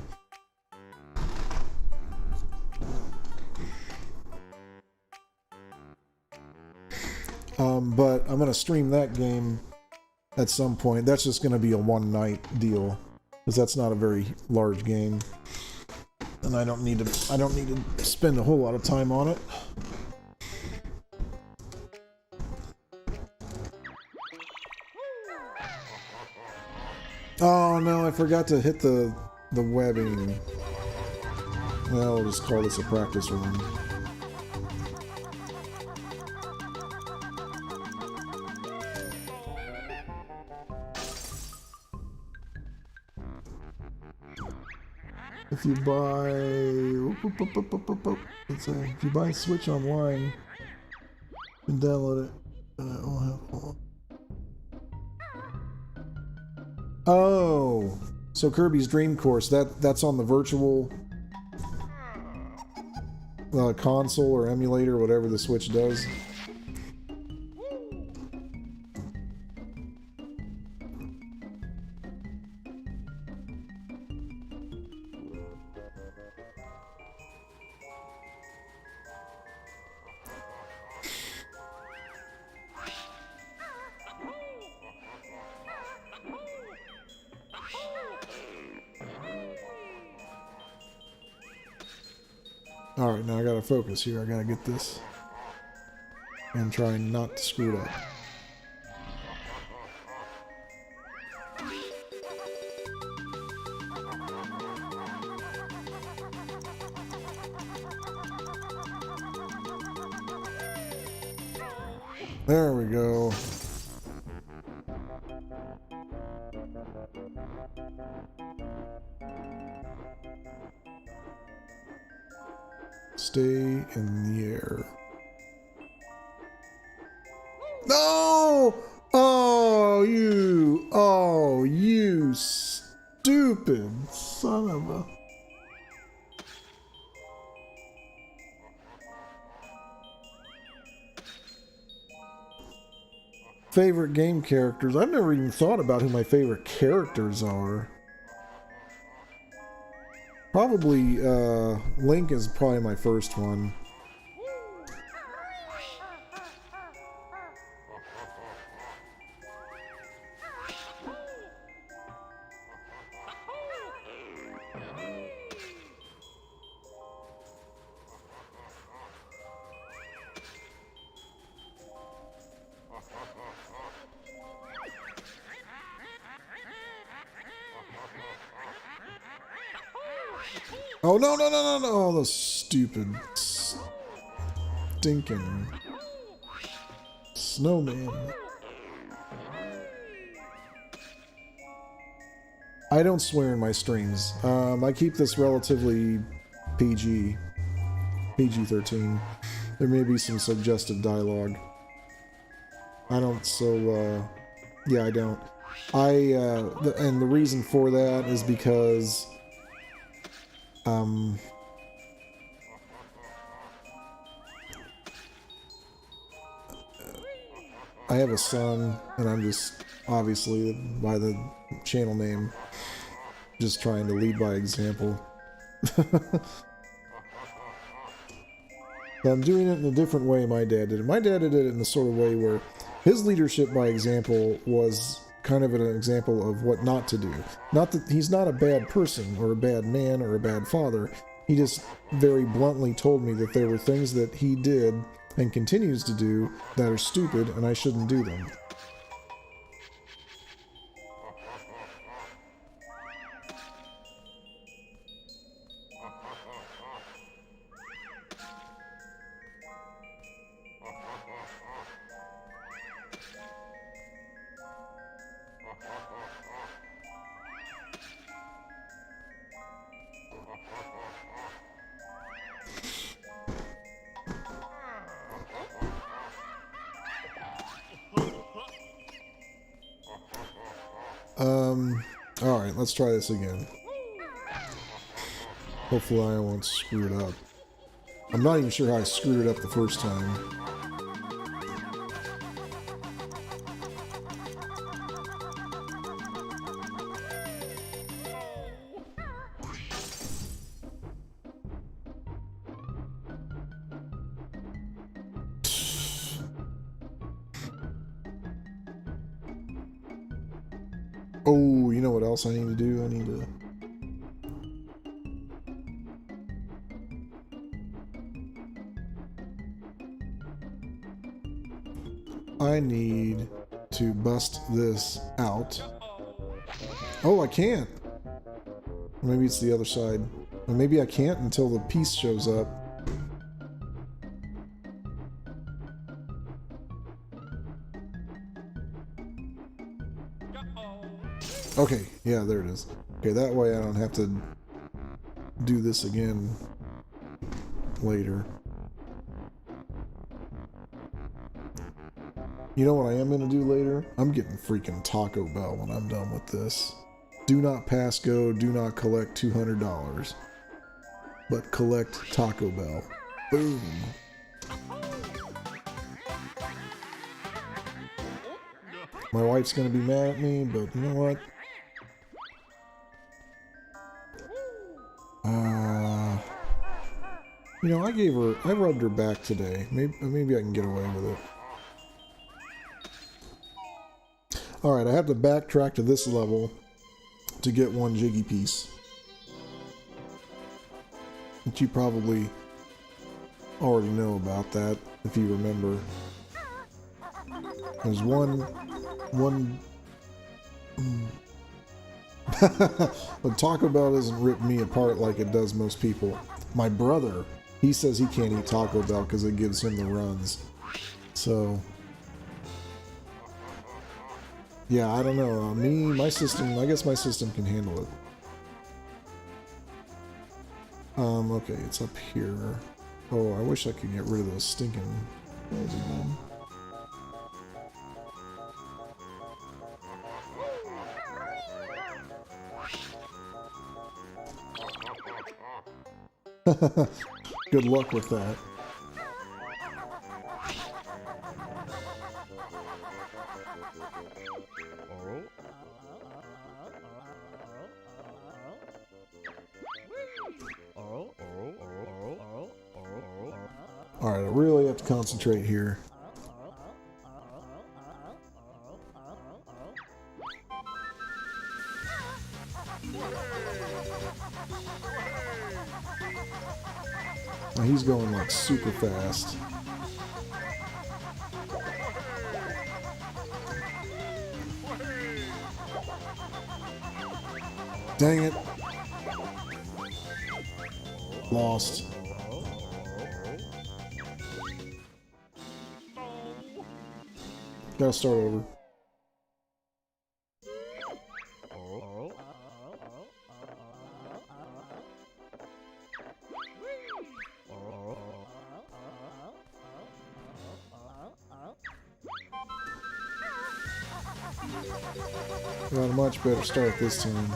But I'm going to stream that game at some point. That's just going to be a one-night deal, because that's not a very large game, and I don't need to spend a whole lot of time on it. Oh no, I forgot to hit the webbing. Well, I'll just call this a practice run. If you buy, let's say, if you buy Switch online, you can download it. Oh, so Kirby's Dream Course, that's on the virtual console or emulator, whatever the Switch does. Alright, now I gotta focus here. I gotta get this and try not to screw it up. There we go. Stay in the air. No! Oh, you stupid son of a... Favorite game characters? I've never even thought about who my favorite characters are. Probably, Link is probably my first one. Oh, no, no, no, no, no. Oh, those stupid, stinking snowman. I don't swear in my streams. I keep this relatively PG. PG-13. There may be some suggestive dialogue. I don't, so, yeah, I don't. And the reason for that is because... I have a son, and I'm just, obviously, by the channel name, just trying to lead by example. But I'm doing it in a different way my dad did it. My dad did it in the sort of way where his leadership by example was kind of an example of what not to do. Not that he's not a bad person, or a bad man, or a bad father. He just very bluntly told me that there were things that he did and continues to do that are stupid and I shouldn't do them. Alright, let's try this again. Hopefully I won't screw it up. I'm not even sure how I screwed it up the first time. Oh, you know what else I need to do? I need to bust this out. Oh, I can't. Maybe it's the other side. Or maybe I can't until the piece shows up. Okay, yeah, there it is. Okay, that way I don't have to do this again later. You know what I am going to do later? I'm getting freaking Taco Bell when I'm done with this. Do not pass go, do not collect $200. But collect Taco Bell. Boom. My wife's going to be mad at me, but you know what? You know, I rubbed her back today. Maybe I can get away with it. Alright, I have to backtrack to this level to get one Jiggy piece. But you probably already know about that, if you remember. There's one... But Taco Bell doesn't rip me apart like it does most people. My brother, he says he can't eat Taco Bell because it gives him the runs. So... yeah, I don't know. My system, I guess my system can handle it. Okay, it's up here. Oh, I wish I could get rid of those stinking things again. Good luck with that. Alright, I really have to concentrate here. Now he's going like super fast. Dang it. Lost. Gotta start over. Got a much better start this time.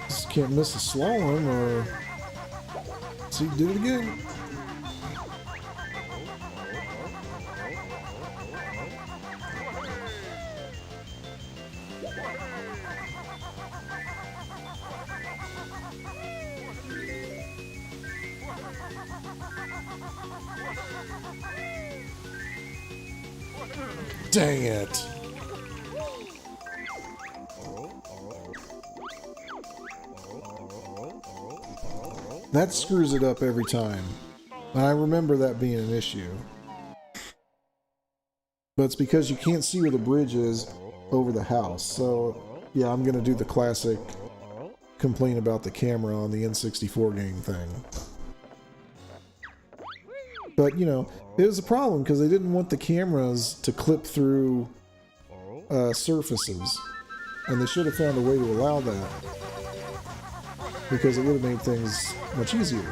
Just can't miss a slalom or... See, did it again. Dang it. That screws it up every time. And I remember that being an issue. But it's because you can't see where the bridge is over the house. So, yeah, I'm going to do the classic complain about the camera on the N64 game thing. But, you know, it was a problem because they didn't want the cameras to clip through surfaces. And they should have found a way to allow that. Because it would have made things much easier.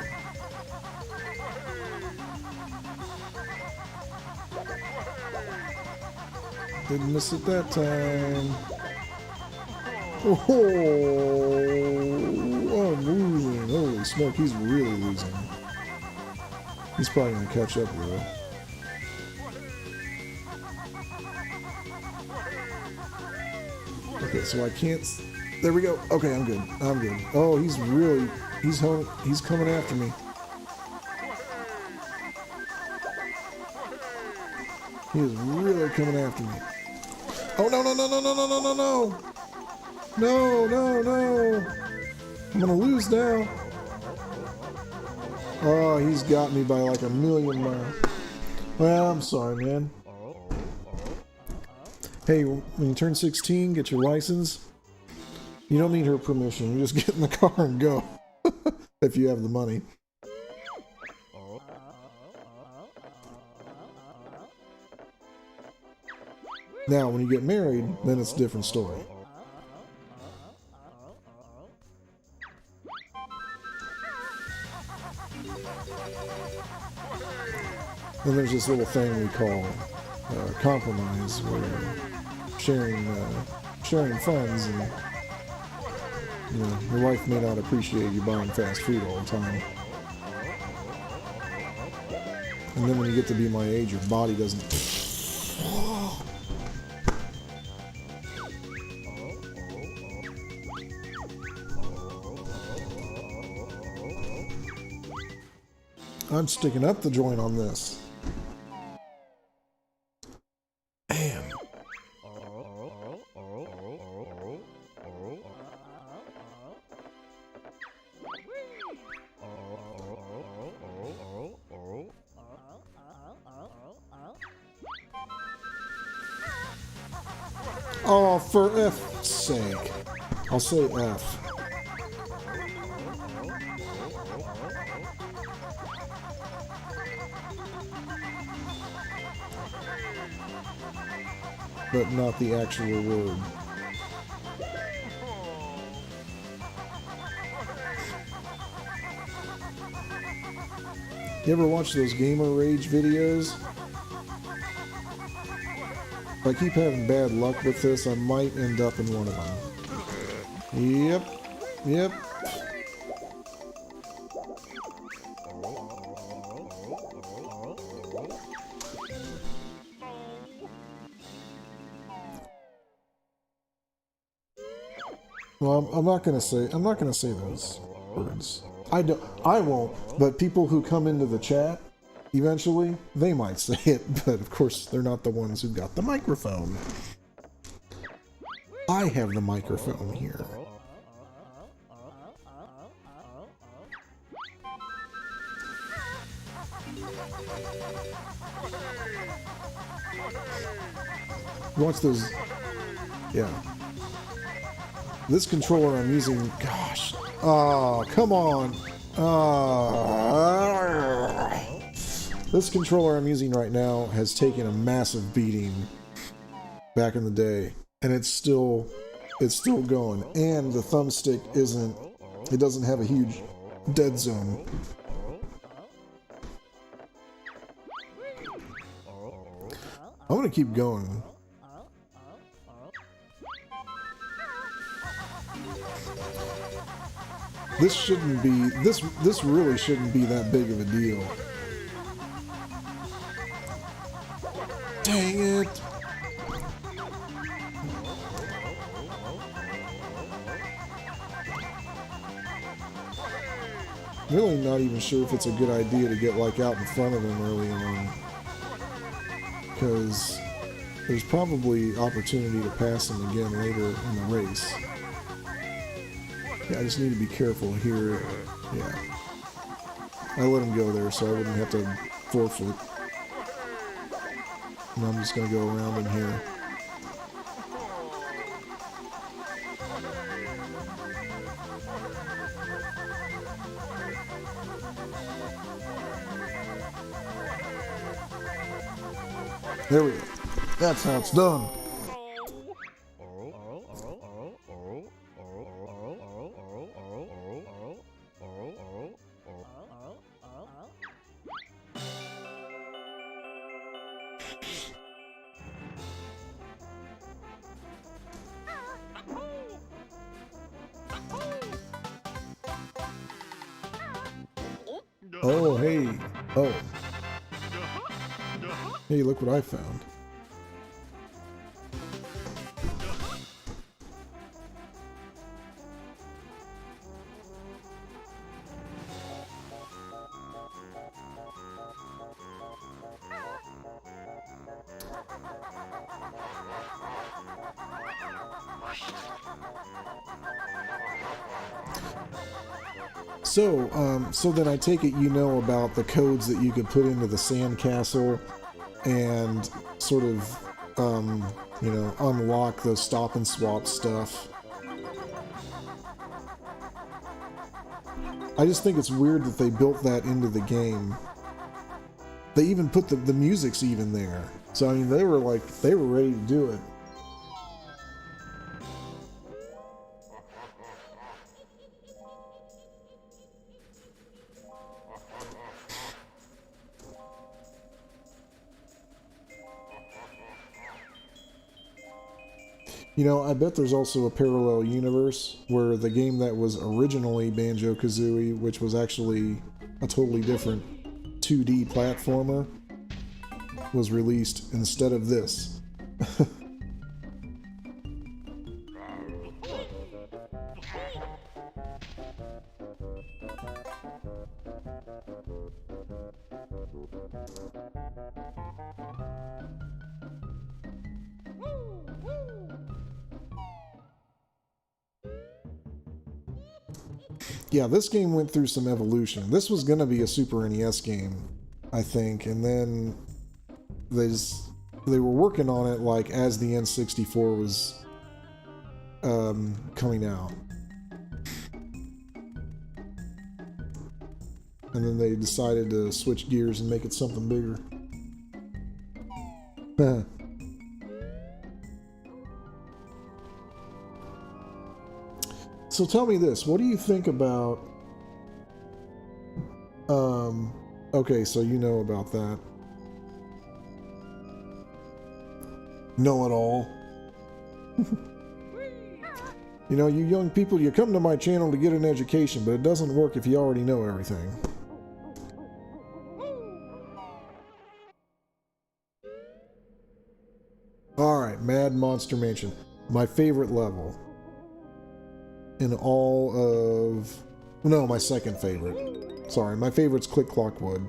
Didn't miss it that time. Oh, I'm losing. Holy smoke, he's really losing. He's probably going to catch up though. Okay, so I can't... There we go. Okay, I'm good. I'm good. Oh, he's really... He's coming after me. He is really coming after me. Oh, no, no, no, no, no, no, no, no, no! No, no, no! I'm gonna lose now. Oh, he's got me by like a million miles. Well, I'm sorry, man. Hey, when you turn 16, get your license. You don't need her permission. You just get in the car and go. If you have the money. Now, when you get married, then it's a different story. And there's this little thing we call compromise, where sharing funds, and you know, your wife may not appreciate you buying fast food all the time. And then when you get to be my age, your body doesn't. I'm sticking up the joint on this. Damn. Oh, for F's sake. I'll say F. But not the actual word. You ever watch those gamer rage videos? If I keep having bad luck with this, I might end up in one of them. Yep. Yep. Well, I'm not gonna say those words. I won't, but people who come into the chat eventually, they might say it, but of course they're not the ones who got the microphone. I have the microphone here. Watch those. Yeah. This controller I'm using, gosh. Oh, come on. This controller I'm using right now has taken a massive beating back in the day, and it's still going. And the thumbstick it doesn't have a huge dead zone. I'm gonna keep going. This shouldn't be, this really shouldn't be that big of a deal. Dang it! Really not even sure if it's a good idea to get like out in front of him early on. Because there's probably opportunity to pass him again later in the race. Yeah, I just need to be careful here. Yeah. I let him go there so I wouldn't have to forfeit. And I'm just going to go around him here. There we go. That's how it's done. Oh, hey. Oh. Hey, look what I found. So then I take it you know about the codes that you could put into the sandcastle and sort of, you know, unlock the stop and swap stuff. I just think it's weird that they built that into the game. They even put the music's even there. So I mean, they were ready to do it. You know, I bet there's also a parallel universe where the game that was originally Banjo Kazooie, which was actually a totally different 2D platformer, was released instead of this. Yeah, this game went through some evolution. This was going to be a Super NES game, I think, and then they were working on it like as the N64 was coming out. And then they decided to switch gears and make it something bigger. So tell me this, what do you think about Okay, so you know about that. Know it all. You know, you young people, you come to my channel to get an education, but it doesn't work if you already know everything. Alright, Mad Monster Mansion. My favorite level. In all of... No, my second favorite. Sorry, my favorite's Click Clock Wood.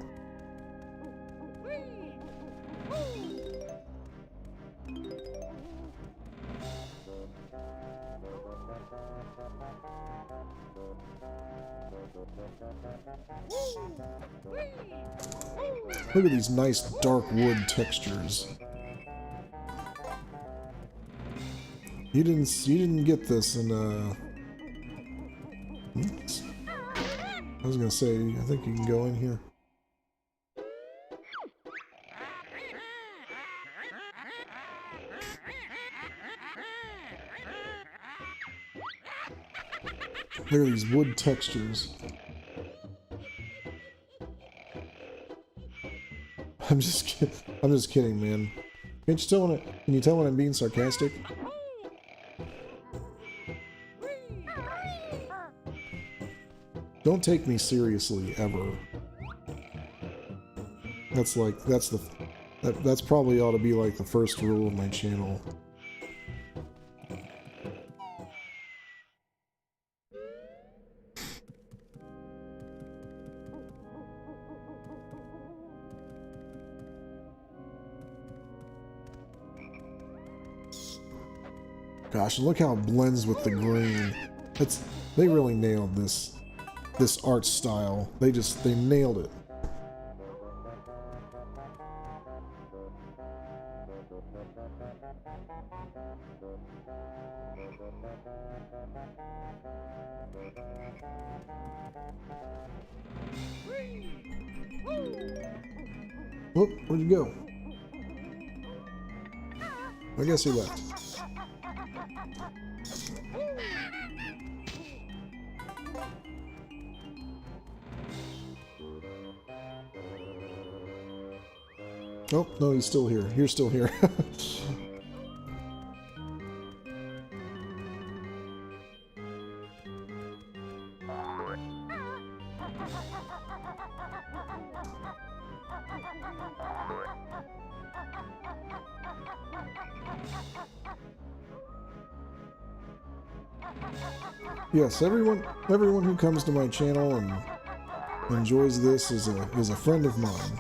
Look at these nice dark wood textures. You didn't get this in I was gonna say, I think you can go in here. Look at these wood textures. I'm just kidding, man. Can't you tell can you tell when I'm being sarcastic? Don't take me seriously ever. That's probably ought to be like the first rule of my channel. Gosh, look how it blends with the green. They really nailed this art style. They nailed it. Oh, where'd you go? I guess he left. Oh, no, he's still here. You're still here. Yes, everyone who comes to my channel and enjoys this is a friend of mine.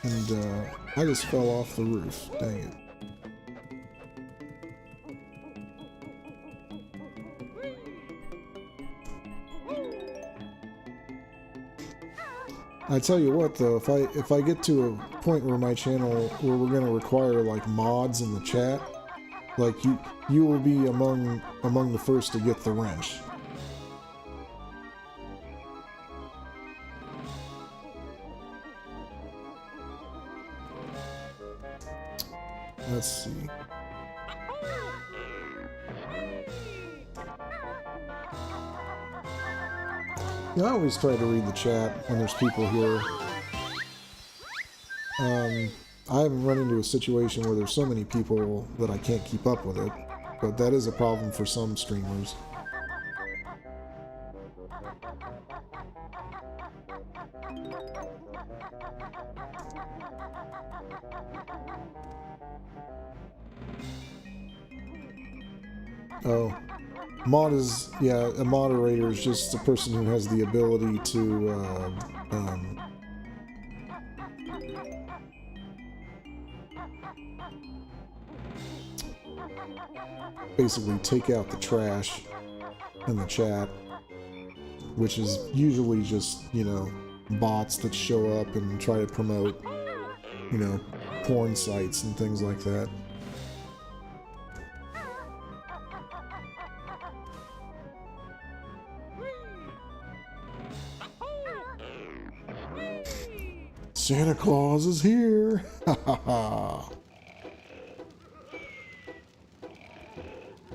And I just fell off the roof. Dang it. I tell you what, though, if I get to a point where my channel where we're gonna require like mods in the chat, like you will be among the first to get the wrench. Let's see. Yeah, I always try to read the chat when there's people here. I haven't run into a situation where there's so many people that I can't keep up with it, but that is a problem for some streamers. Oh. Mod is, yeah, a moderator is just a person who has the ability to, basically take out the trash in the chat, which is usually just, you know, bots that show up and try to promote, you know, porn sites and things like that. Santa Claus is here! Ha ha ha!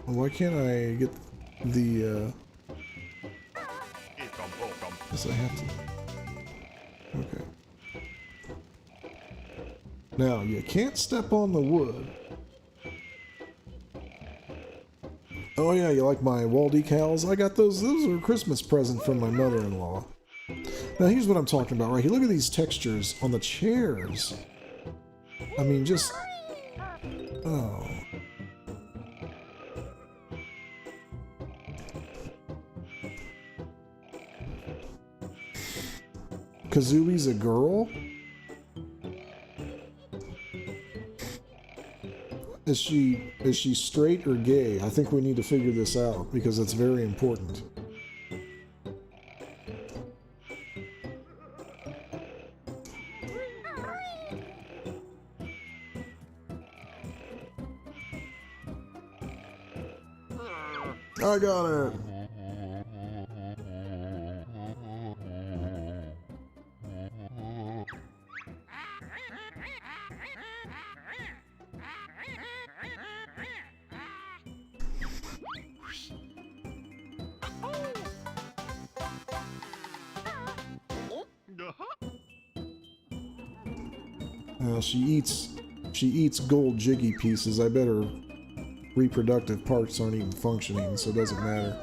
Why can't I get... the, guess I have to. Okay. Now, you can't step on the wood. Oh yeah, you like my wall decals? I got those. Those were a Christmas present from my mother-in-law. Now here's what I'm talking about right here. Look at these textures on the chairs. I mean, just... Oh. Kazooie's a girl? Is she straight or gay? I think we need to figure this out because it's very important. I got it. She eats gold jiggy pieces. I bet her reproductive parts aren't even functioning, so it doesn't matter.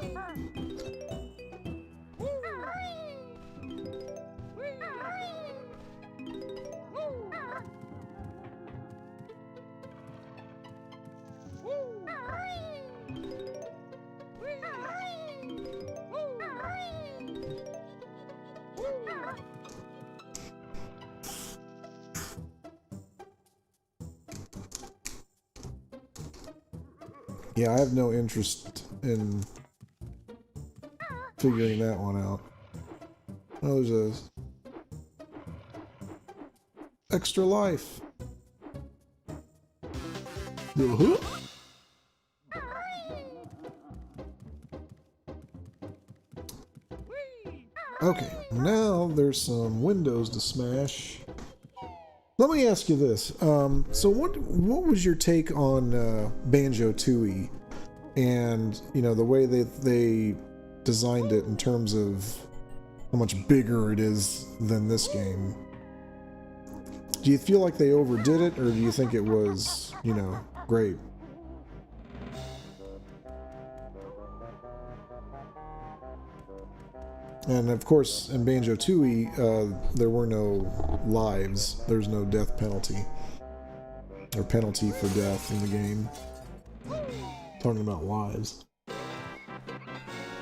Yeah, I have no interest in figuring that one out. Oh, there's a extra life. Uh-huh. Okay, now there's some windows to smash. Let me ask you this. So what was your take on Banjo Tooie and, you know, the way that they designed it in terms of how much bigger it is than this game? Do you feel like they overdid it, or do you think it was, you know, great? And of course, in Banjo Tooie, there were no lives. There's no death penalty. Or penalty for death in the game. Talking about lives.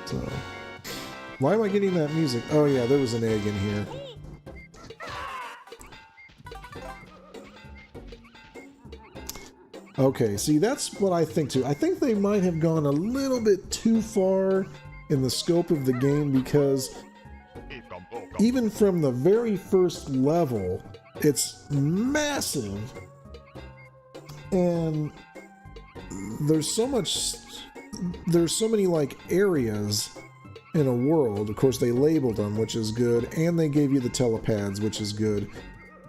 So, why am I getting that music? Oh yeah, there was an egg in here. Okay, see, that's what I think too. I think they might have gone a little bit too far in the scope of the game, because even from the very first level, it's massive, and there's so many like areas in a world. Of course, they labeled them, which is good, and they gave you the telepads, which is good.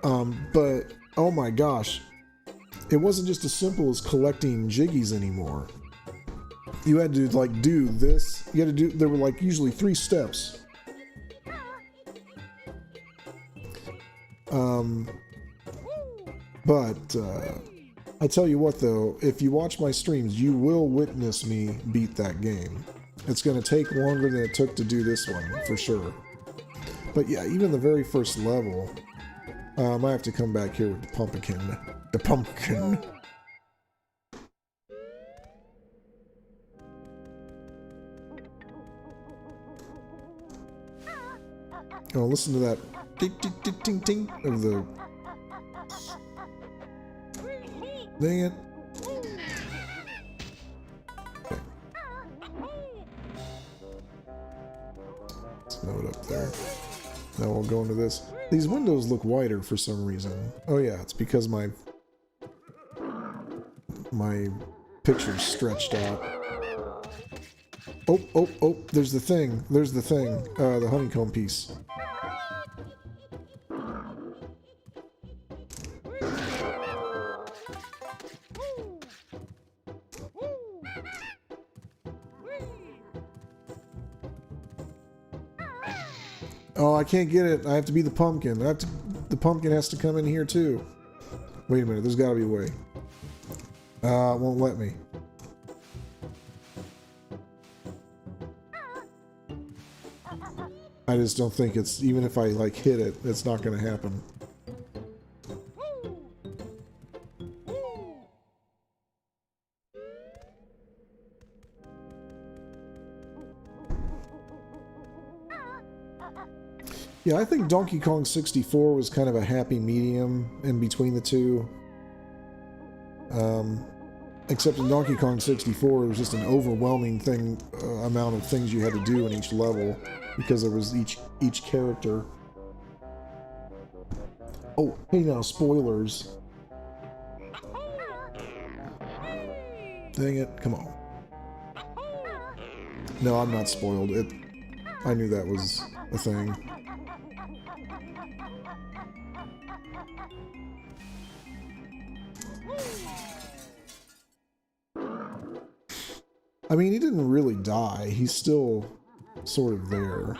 But oh my gosh, it wasn't just as simple as collecting jiggies anymore. You had to like do this. You had to do. There were like usually 3 steps. But I tell you what, though, if you watch my streams, you will witness me beat that game. It's going to take longer than it took to do this one, for sure. But yeah, even the very first level, I have to come back here with the pumpkin. The pumpkin. Oh, listen to that ding, ding, ding, ding, ding of the... Dang it. Okay. Let's note up there. Now we'll go into this. These windows look wider for some reason. Oh yeah, it's because my picture's stretched out. Oh, oh, oh, there's the thing. There's the thing. The honeycomb piece. Oh, I can't get it. I have to be the pumpkin. The pumpkin has to come in here too. Wait a minute. There's got to be a way. It won't let me. I just don't think it's, even if I like hit it, it's not going to happen. Yeah, I think Donkey Kong 64 was kind of a happy medium in between the two. Except in Donkey Kong 64, it was just an overwhelming amount of things you had to do in each level, because there was each character. Oh, hey now, spoilers. Dang it, come on. No, I'm not spoiled. I knew that was a thing. I mean, he didn't really die. He's still sort of there.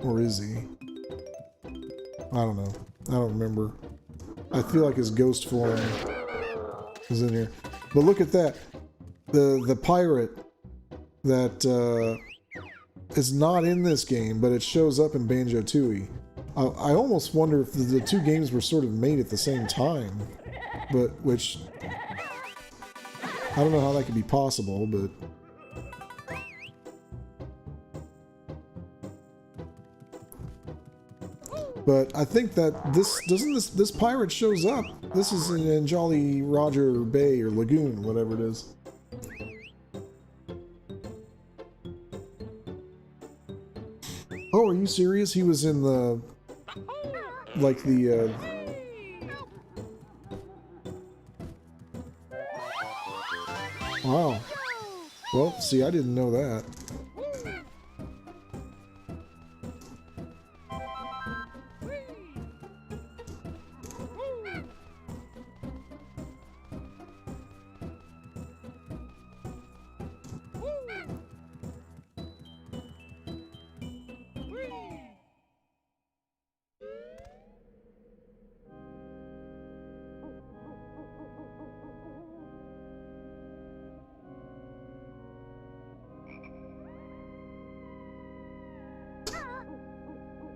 Or is he? I don't know. I don't remember. I feel like his ghost form is in here. But look at that. The pirate that is not in this game, but it shows up in Banjo-Tooie. I almost wonder if the two games were sort of made at the same time. But, which... I don't know how that could be possible, but... But I think that this pirate shows up. This is in Jolly Roger Bay or Lagoon, whatever it is. Oh, are you serious? He was in the... like the... Wow. Well, see, I didn't know that.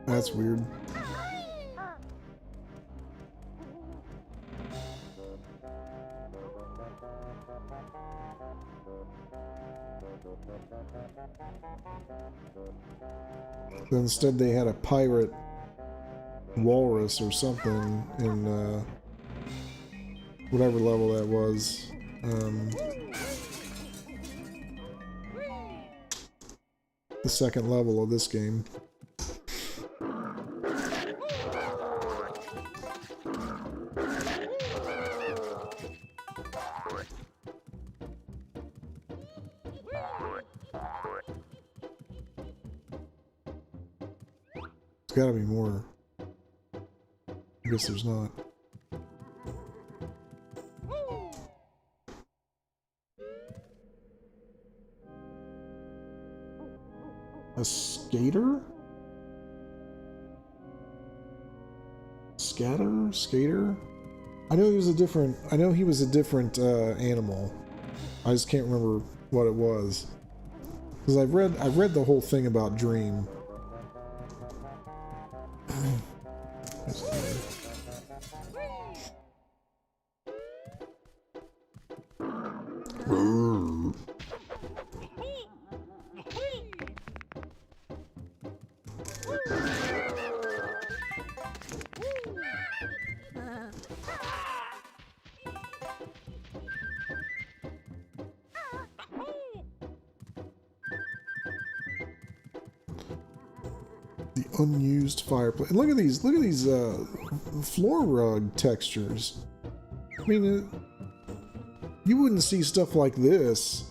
That's weird. But instead they had a pirate walrus or something in whatever level that was. The second level of this game. There's gotta be more. I guess there's not. A skater? Skater? I know he was a different animal. I just can't remember what it was. Because I've read the whole thing about Dream. The unused fireplace. And look at these floor rug textures. I mean, you wouldn't see stuff like this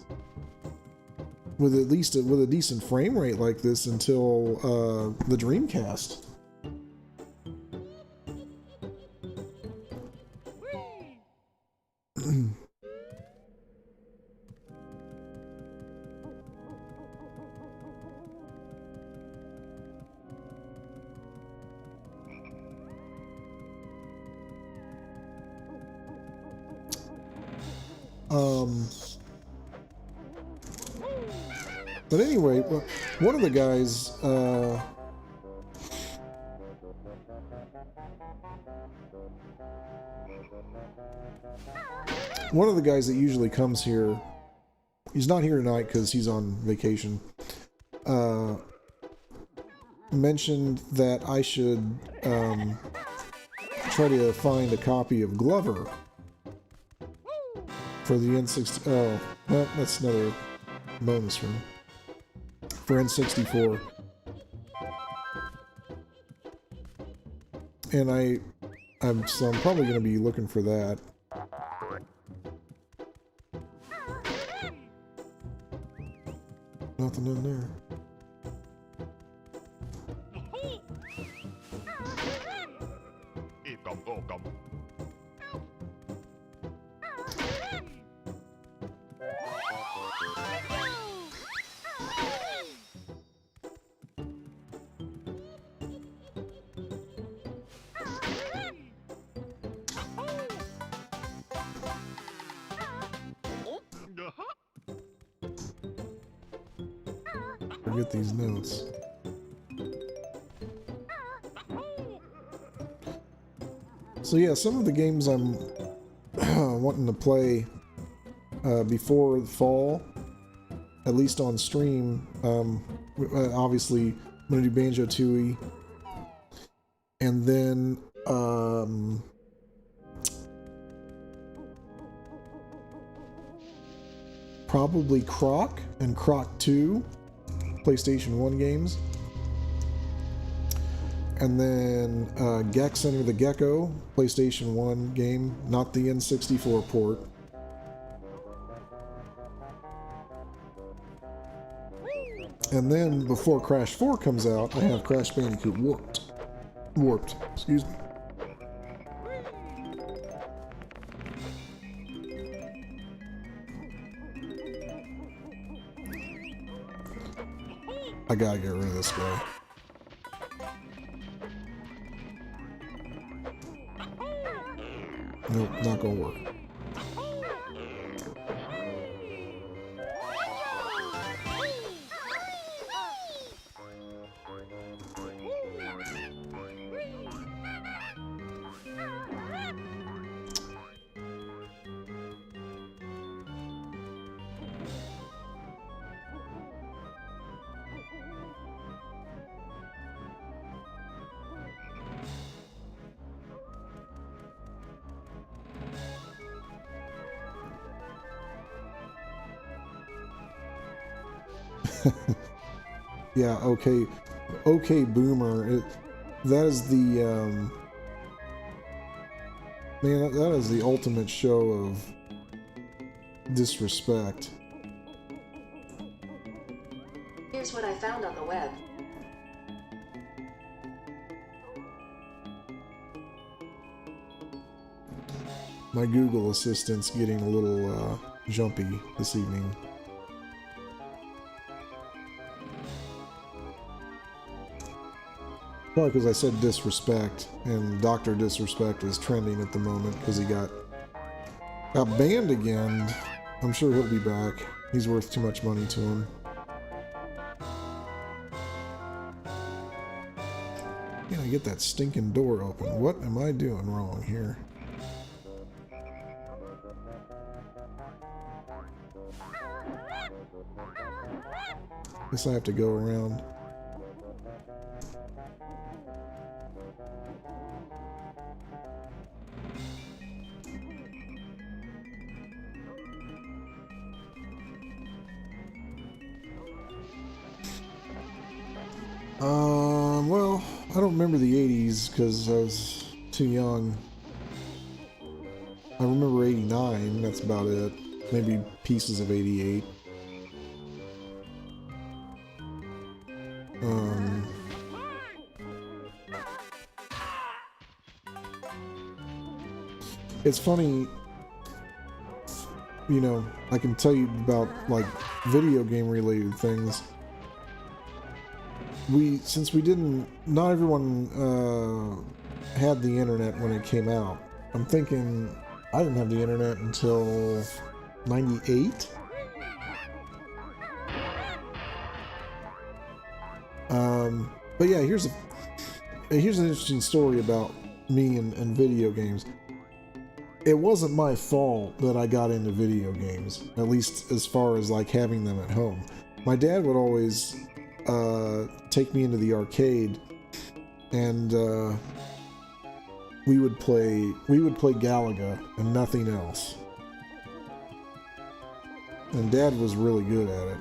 with with a decent frame rate like this until the Dreamcast. But anyway, one of the guys, that usually comes here, he's not here tonight because he's on vacation, mentioned that I should try to find a copy of Glover for the N64. Oh, well, that's another bonus for N64. And I'm probably going to be looking for that. Nothing in there. Forget these notes. So yeah, some of the games I'm wanting to play before the fall, at least on stream, obviously I'm going to do Banjo Tooie, and then probably Croc and Croc 2, PlayStation 1 games. And then Gex Enter the Gecko, PlayStation 1 game, not the N64 port. And then before Crash 4 comes out, I have Crash Bandicoot Warped, excuse me. I gotta get rid of this guy. Nope, not gonna work. Yeah, okay, Boomer. That is the man. That is the ultimate show of disrespect. Here's what I found on the web. My Google Assistant's getting a little jumpy this evening. Probably because I said disrespect, and Dr. Disrespect is trending at the moment because he got banned again. I'm sure he'll be back. He's worth too much money to him. Can't I get that stinking door open? What am I doing wrong here? Guess I have to go around. Well, I don't remember the 80s because I was too young. I remember 89, that's about it. Maybe pieces of 88. It's funny, you know, I can tell you about, like, video game related things. Since we didn't, not everyone had the internet when it came out. I'm thinking I didn't have the internet until 98? But yeah, here's an interesting story about me and video games. It wasn't my fault that I got into video games, at least as far as like having them at home. My dad would always take me into the arcade, and we would play Galaga and nothing else. And Dad was really good at it.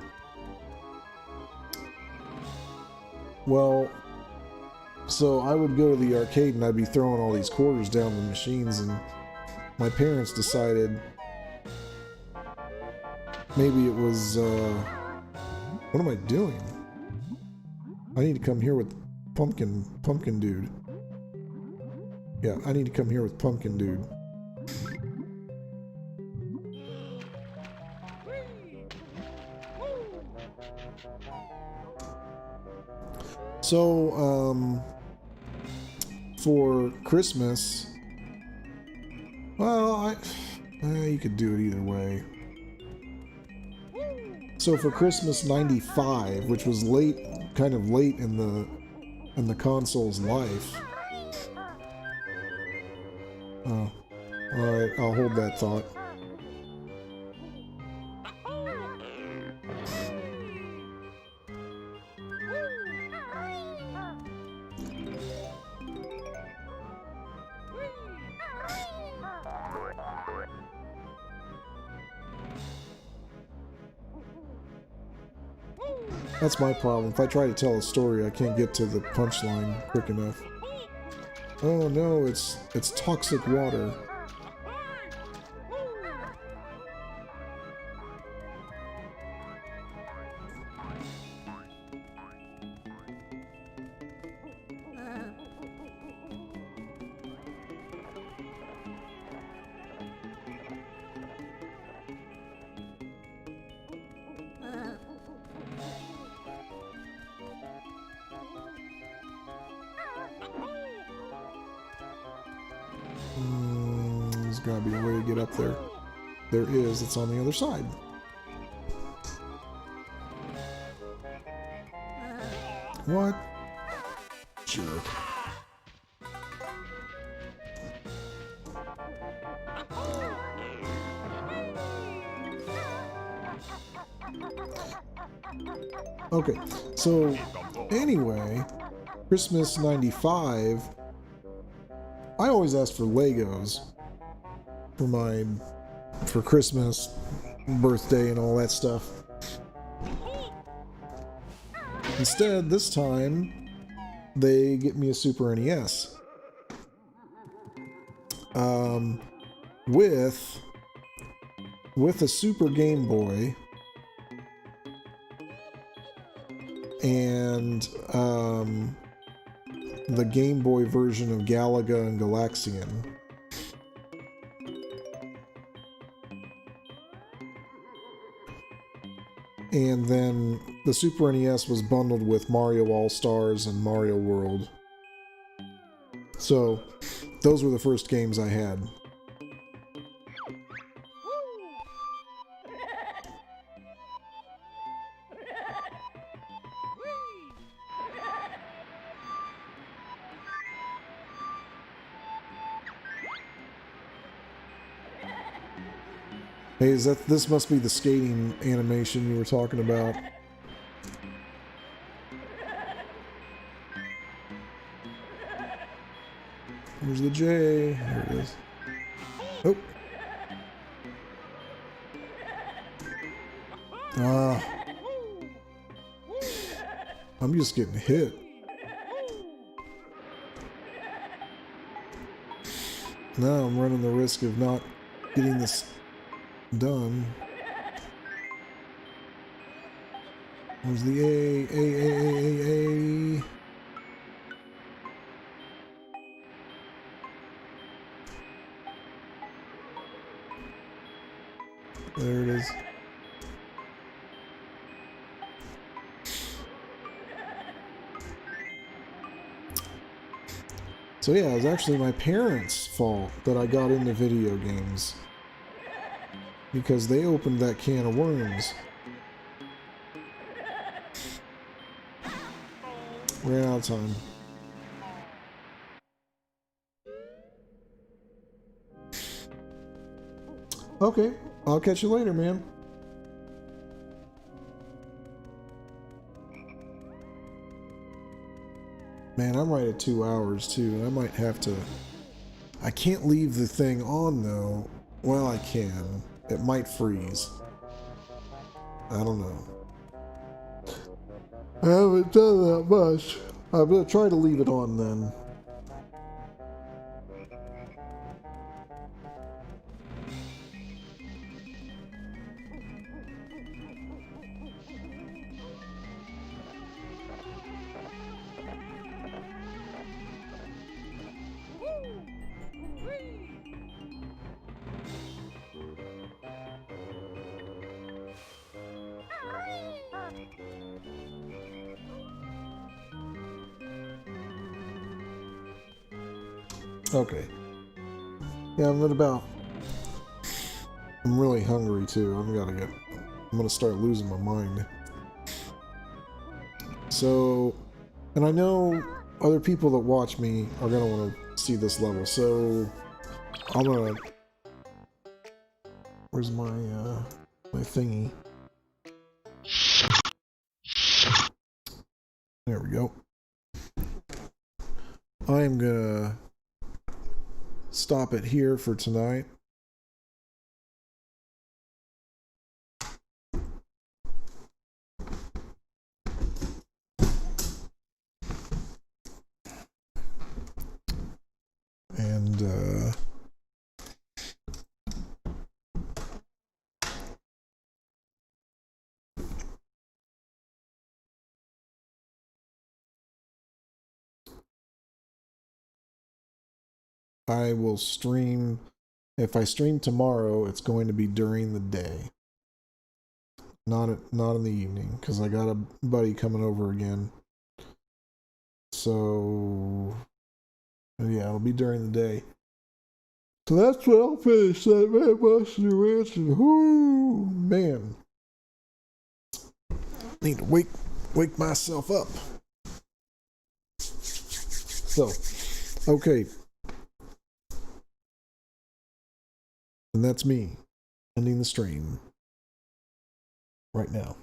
Well, so I would go to the arcade and I'd be throwing all these quarters down the machines, and my parents decided maybe it was, what am I doing? I need to come here with Pumpkin Dude. Yeah, I need to come here with Pumpkin Dude. So, for Christmas, well, you could do it either way. So for Christmas '95, which was kind of late in the console's life. Oh, all right, I'll hold that thought. That's my problem. If I try to tell a story, I can't get to the punchline quick enough. Oh no, it's toxic water. There's gotta be a way to get up there. There is, it's on the other side. What? Jerk. Okay, so anyway, Christmas '95, I always asked for Legos for Christmas, birthday, and all that stuff. Instead, this time, they get me a Super NES. With a Super Game Boy and the Game Boy version of Galaga and Galaxian. And then the Super NES was bundled with Mario All-Stars and Mario World. So, those were the first games I had. Hey, this must be the skating animation you were talking about. Here's the J. There it is. Oh. I'm just getting hit. Now I'm running the risk of not getting this done. There's the A. There it is. So yeah, it was actually my parents' fault that I got into video games. because they opened that can of worms. Ran out of time. Okay, I'll catch you later, man. Man, I'm right at 2 hours too. I might have to. I can't leave the thing on though. Well, I can. It might freeze. I don't know. I haven't done that much. I'm gonna try to leave it on then. Okay. Yeah, I'm at about. I'm really hungry too. I'm gonna start losing my mind. So, and I know other people that watch me are gonna want to see this level. So, I'm gonna. Where's my my thingy? There we go. I am gonna stop it here for tonight. And I will stream. If I stream tomorrow, it's going to be during the day, not in the evening, because I got a buddy coming over again. So yeah, it'll be during the day. So that's when I'll finish that Man Monster Ranch. And whoo, man, need to wake myself up. So, okay. And that's me ending the stream right now.